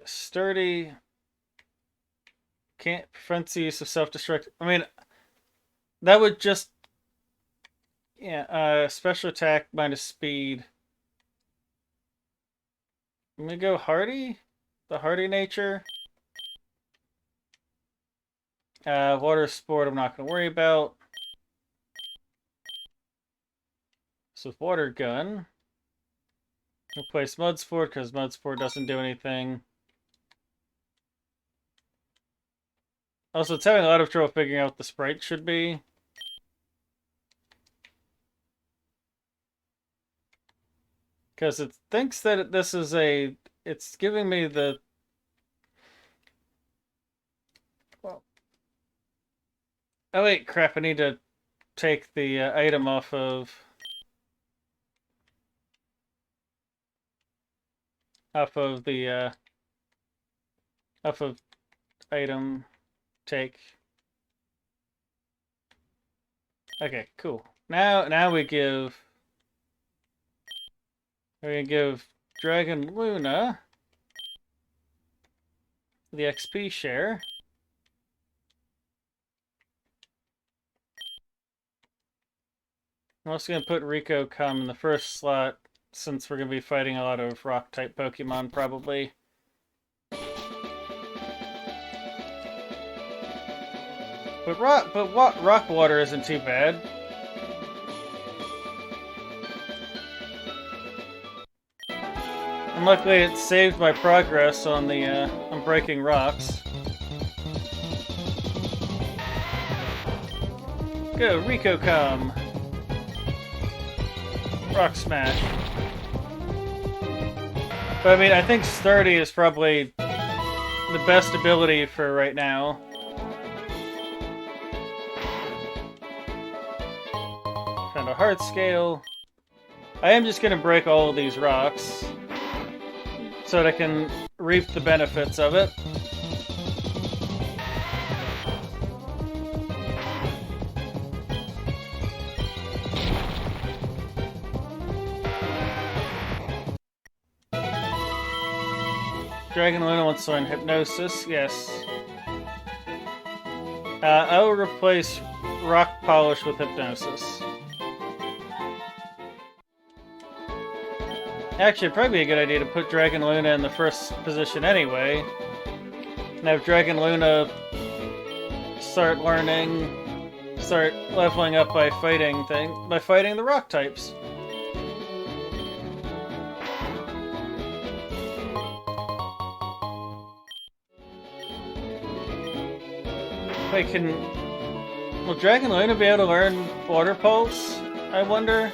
Sturdy. Can't prevent the use of self-destruct. I mean, that would just... Yeah, special attack minus speed. I'm gonna go hardy. The hardy nature. Water sport I'm not gonna worry about. So water gun. Replace mud sport because mud sport doesn't do anything. Also, it's having a lot of trouble figuring out what the sprite should be. Because it thinks that this is a... It's giving me the... Well... Oh wait, crap, I need to take the item off of... Off of item take. Okay, cool. Now we give... We're gonna give Dragon Luna the XP share. I'm also gonna put Rico Come in the first slot since we're gonna be fighting a lot of rock type Pokemon probably. But rock water isn't too bad. And luckily it saved my progress on the on breaking rocks. Go, Rico Come! Rock Smash. But I mean, I think Sturdy is probably the best ability for right now. Found a heart scale. I am just gonna break all of these rocks so that I can reap the benefits of it. Dragon Luna wants to learn Hypnosis, yes. I will replace Rock Polish with Hypnosis. Actually, it'd probably be a good idea to put Dragon Luna in the first position anyway. And have Dragon Luna start leveling up by fighting the rock types. Wait, will Dragon Luna be able to learn Water Pulse? I wonder.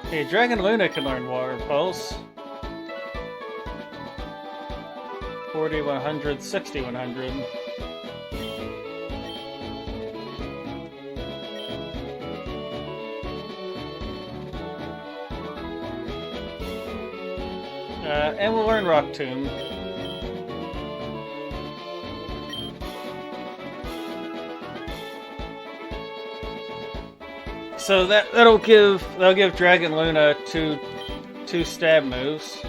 Okay, Dragon Luna can learn Water Pulse. 40, 100, 60, 100. And we'll learn Rock Tomb. So that'll give Dragon Luna two stab moves.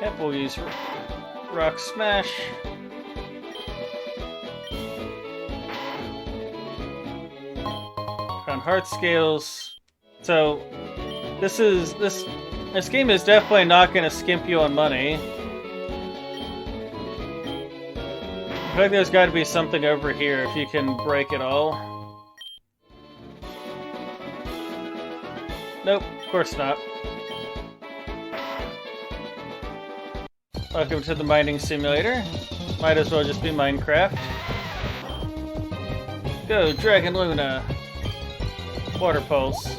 Yep, we'll use Rock Smash. heart scales. So this game is definitely not going to skimp you on money. I feel like there's got to be something over here if you can break it all. Nope, of course not. Welcome to the mining simulator. Might as well just be Minecraft. Go, Dragon Luna. Water Pulse.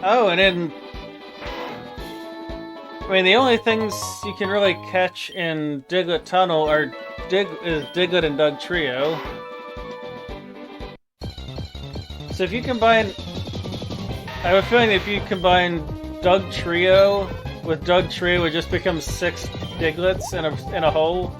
Oh, and then... I mean, the only things you can really catch in Diglett Tunnel are Diglett and Doug Trio. So if you combine... I have a feeling if you combine Doug Trio with Doug Trio, it just becomes 6 Digletts in a hole.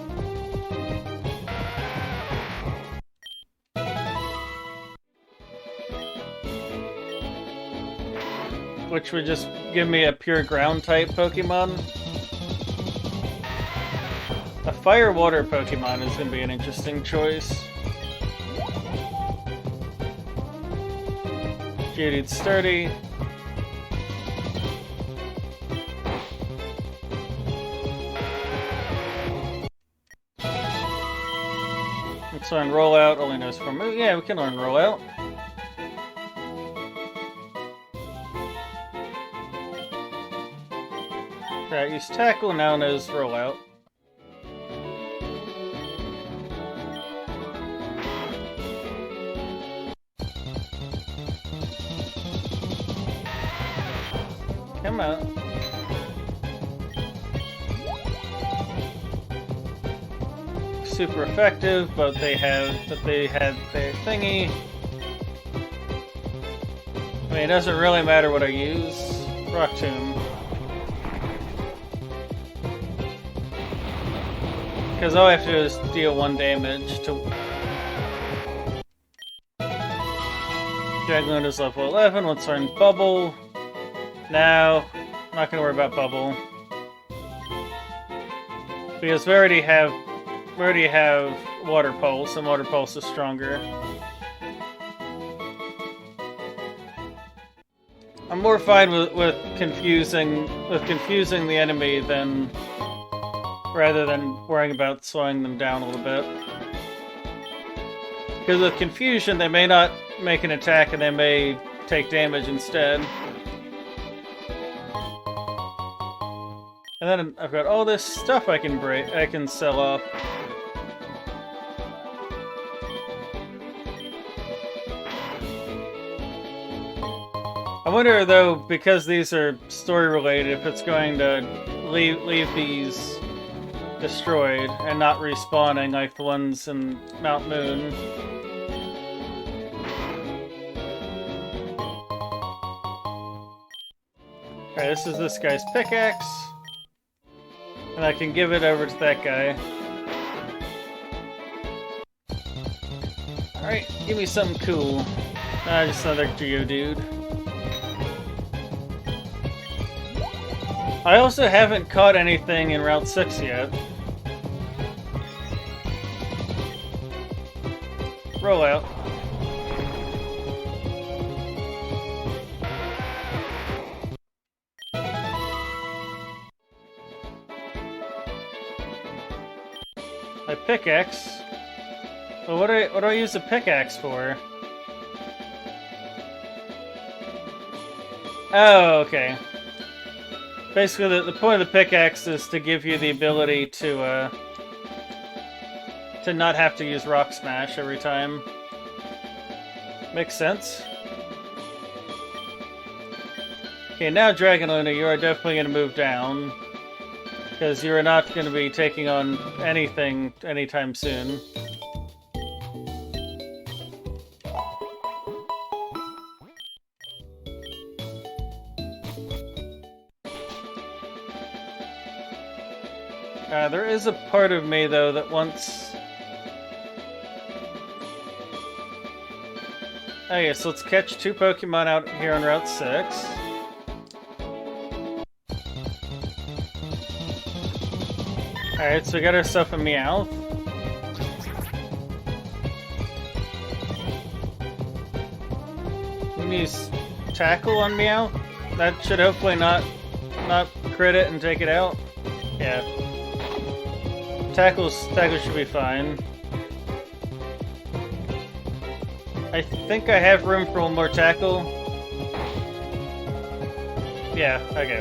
Which would just give me a pure ground type Pokemon. A fire water Pokemon is going to be an interesting choice. Geodude's sturdy. Let's learn Rollout. Only knows 4 moves. Yeah, we can learn Rollout. Right, use Tackle, now knows Rollout. Come out. Super effective, but they had their thingy. I mean, it doesn't really matter what I use. Rock Tomb. Because all I have to do is deal 1 damage to... Dragon Luna's level 11, let's learn Bubble. No, not gonna worry about Bubble. Because we already have Water Pulse, and Water Pulse is stronger. I'm more fine with confusing the enemy than rather than worrying about slowing them down a little bit. Because with confusion, they may not make an attack and they may take damage instead. And then I've got all this stuff I can sell off. I wonder though, because these are story related, if it's going to leave these destroyed and not respawning like the ones in Mount Moon. Alright, this is this guy's pickaxe. And I can give it over to that guy. Alright, give me something cool. Just another Geodude. I also haven't caught anything in Route 6 yet. Roll out. My pickaxe? Well, what do I use the pickaxe for? Oh, okay. Basically, the point of the pickaxe is to give you the ability to not have to use Rock Smash every time. Makes sense. Okay, now Dragon Luna, you are definitely going to move down. Because you are not going to be taking on anything anytime soon. There is a part of me, though, that wants... Okay, so let's catch 2 Pokemon out here on Route 6. Alright, so we got ourselves a Meowth. We can use Tackle on Meowth. That should hopefully not crit it and take it out. Yeah. Tackle should be fine. I think I have room for one more Tackle. Yeah, okay.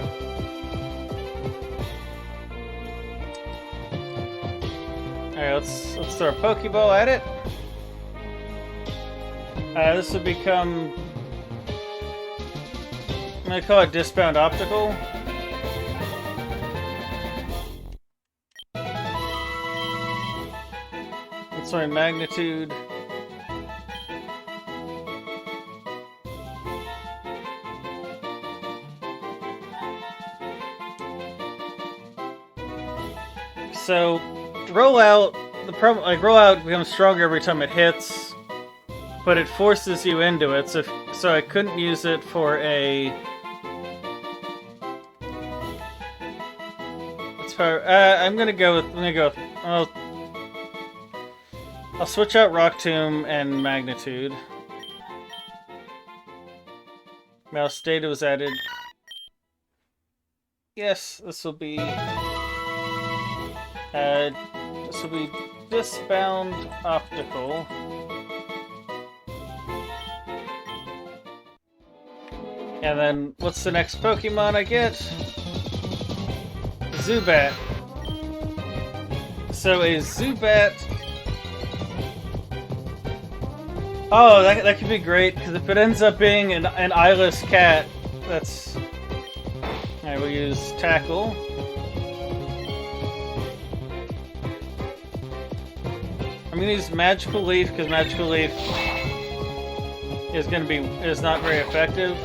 Alright, let's throw a Pokeball at it. This would become... I'm gonna call it Disbound Optical. That's my Magnitude. So, rollout, rollout becomes stronger every time it hits, but it forces you into it, so I couldn't use it for a... I'm gonna go with, I'll switch out Rock Tomb and Magnitude. Mouse data was added. Yes, this will be Disbound Optical. And then, what's the next Pokemon I get? Zubat. So a Zubat... Oh, that could be great, because if it ends up being an eyeless cat, that's... Alright, we'll use Tackle. I'm gonna use Magical Leaf, because Magical Leaf is not very effective.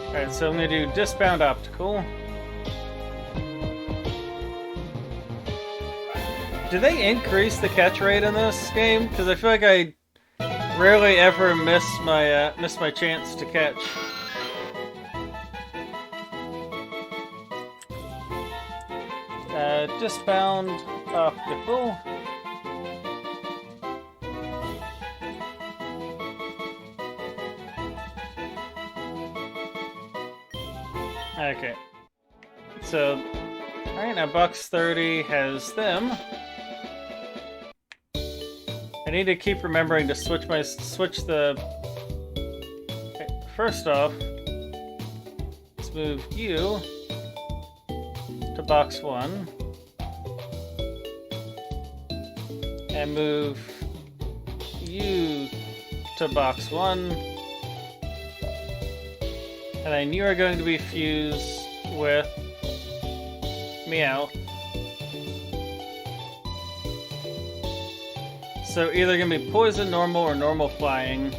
Alright, so I'm gonna do Disbound Optical. Do they increase the catch rate in this game? Because I feel like I rarely ever miss my chance to catch. Disbound Optical. Okay. So, alright, now Box 30 has them. I need to keep remembering to switch the... Okay, first off, let's move you to Box 1. And move you to Box 1. And then you are going to be fused with Meowth. So either gonna be Poison Normal or Normal Flying.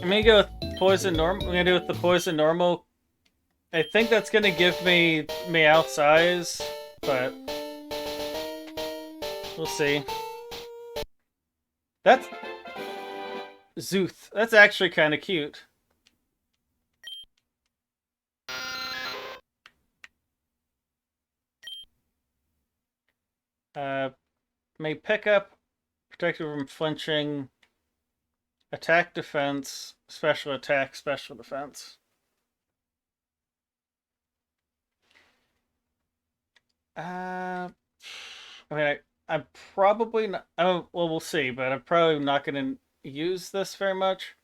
I'm gonna go with Poison Normal. I'm gonna do with the Poison Normal. I think that's gonna give me Meowth's eyes, but we'll see. That's Zooth. That's actually kind of cute. May pick up, protect you from flinching, attack, defense, special attack, special defense. I mean, I'm probably not. Oh, well, we'll see, but I'm probably not going to use this very much.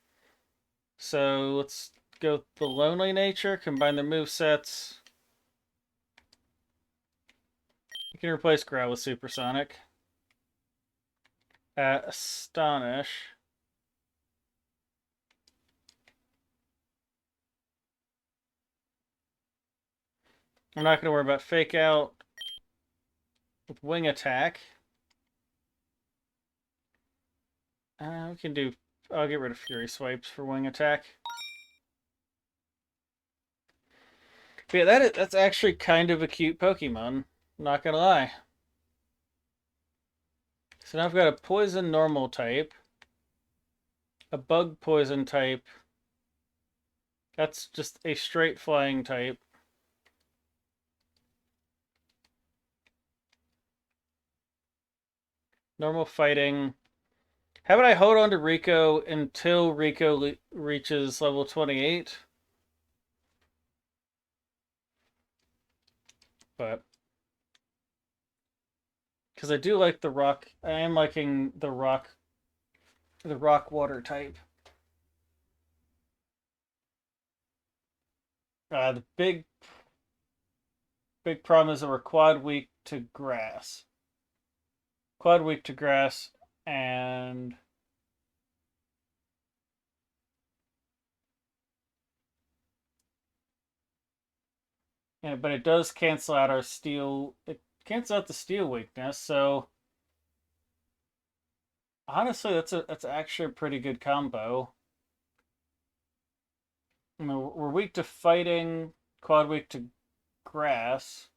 So let's go with the Lonely Nature, combine their movesets. You can replace Growl with Supersonic. Astonish. I'm not going to worry about Fake Out with Wing Attack. We can do... I'll get rid of Fury Swipes for Wing Attack. But yeah, that's actually kind of a cute Pokemon. Not gonna lie. So now I've got a Poison Normal type. a bug poison type. That's just a straight flying type. Normal fighting. How about I hold on to Rico until Rico reaches level 28? But because I do like the rock, I am liking the rock water type. The big problem is that we're quad weak to grass. Quad weak to grass, and yeah, but it does cancel out our steel. It cancels out the steel weakness. So honestly, that's actually a pretty good combo. You know, we're weak to fighting, quad weak to grass,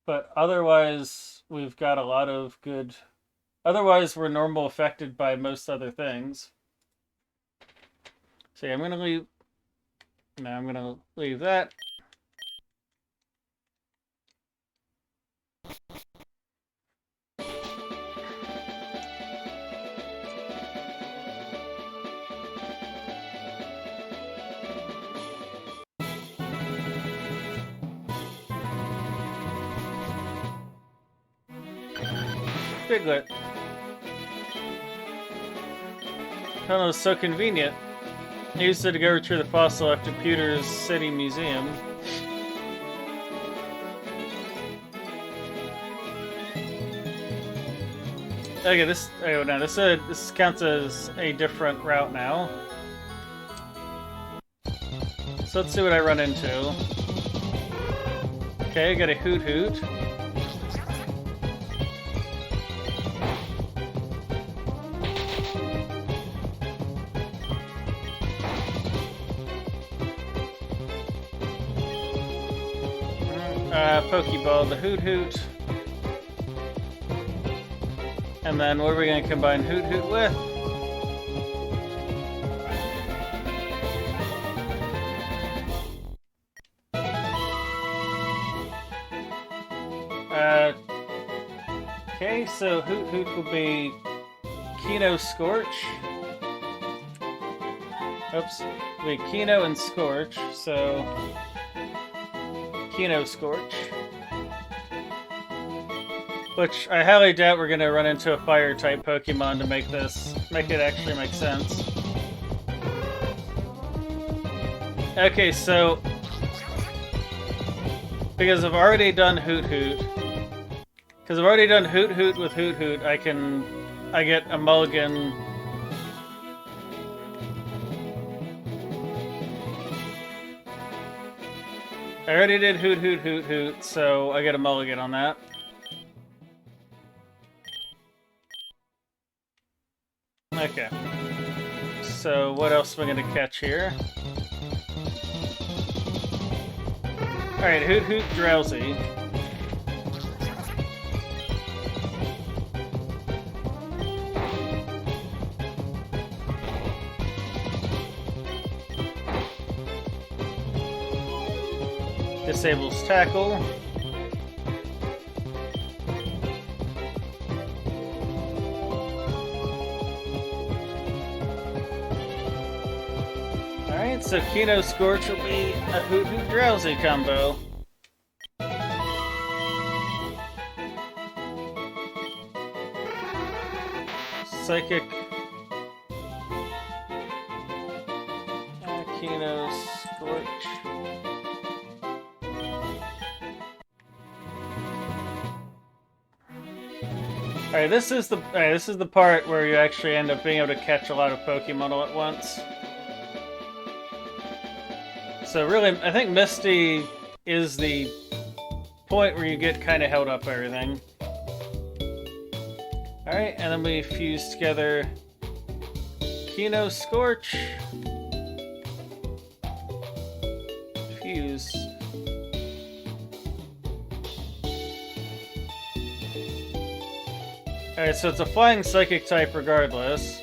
but otherwise we've got a lot of good. Otherwise, we're normal affected by most other things. So yeah, I'm gonna leave. No, I'm gonna leave that. Piglet. Oh, it's so convenient. I used it to go retrieve the Fuselocke to Pewter's City Museum. Okay, this. Oh no, this counts as a different route now. So let's see what I run into. Okay, I got a Hoot Hoot. Pokeball, the Hoot Hoot. And then what are we going to combine Hoot Hoot with? Okay, so Hoot Hoot will be Kino Scorch. Oops, it'll be Kino and Scorch, so Kino Scorch. Which I highly doubt we're going to run into a fire-type Pokemon to make it actually make sense. Okay, so because I've already done Hoot Hoot, with Hoot Hoot, I get a mulligan. I already did Hoot Hoot, so I get a mulligan on that. Okay. So what else am I gonna catch here? Alright, Hoot Hoot Drowsy. Disables Tackle. Alright, so Kino Scorch will be a Hoot Hoot Drowsy combo. Psychic. Kino Scorch. Alright, this is the part where you actually end up being able to catch a lot of Pokemon all at once. So really, I think Misty is the point where you get kind of held up by everything. Alright, and then we fuse together Kino Scorch. Fuse. Alright, so it's a flying psychic type regardless.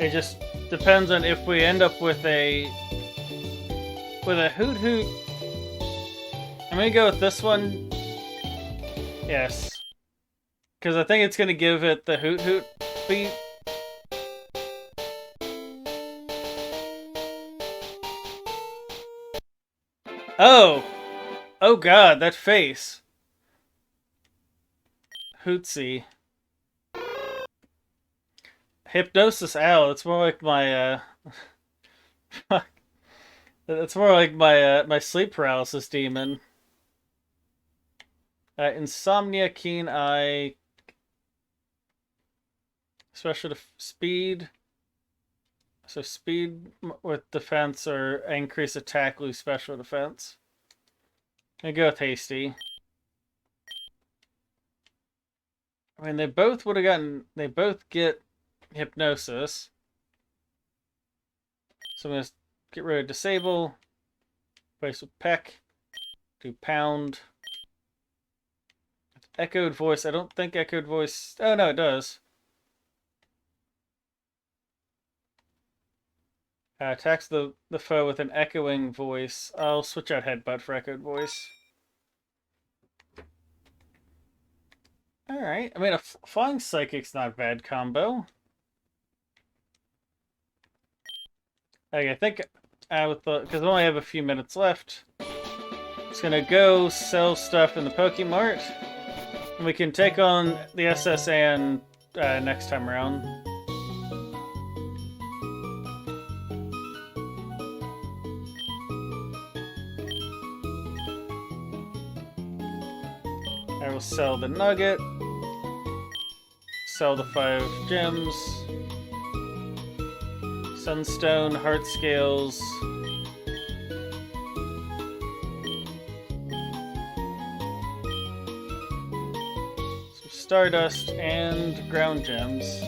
It just depends on if we end up with a Hoot Hoot. I'm gonna go with this one. Yes. Because I think it's gonna give it the Hoot Hoot beat. Oh! Oh god, that face. Hootsy. Hypnosis Owl. It's more like my, it's more like my sleep paralysis demon. Insomnia, Keen Eye. Special speed. So speed with defense or increase attack, lose special defense. I go with Hasty. I mean, they both would have gotten. They both get hypnosis. So I'm gonna get rid of disable. Replace with peck. Do pound. Echoed voice. I don't think echoed voice. Oh no, it does. Attacks the foe with an echoing voice. I'll switch out headbutt for echoed voice. Alright. I mean, a flying psychic's not a bad combo. Okay, I think because I only have a few minutes left, just gonna go sell stuff in the Pokemart, and we can take on the SSN next time around. I will sell the nugget, sell the 5 gems, sunstone, heart scales, some stardust, and ground gems.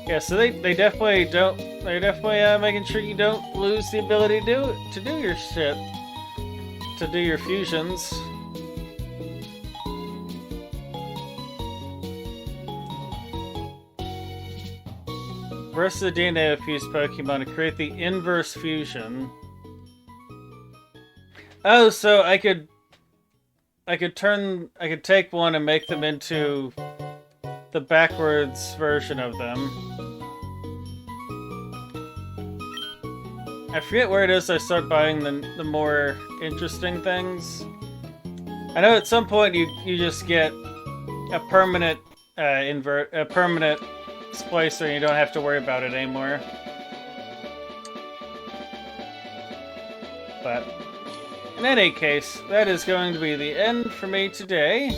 Yeah, so they definitely don't. They're definitely making sure you don't lose the ability to do your shit. To do your fusions. Versus the DNA of fused Pokemon to create the inverse fusion. Oh, so I could take one and make them into the backwards version of them. I forget where it is I start buying the more interesting things. I know at some point you just get a permanent permanent splicer and you don't have to worry about it anymore. But in any case, that is going to be the end for me today.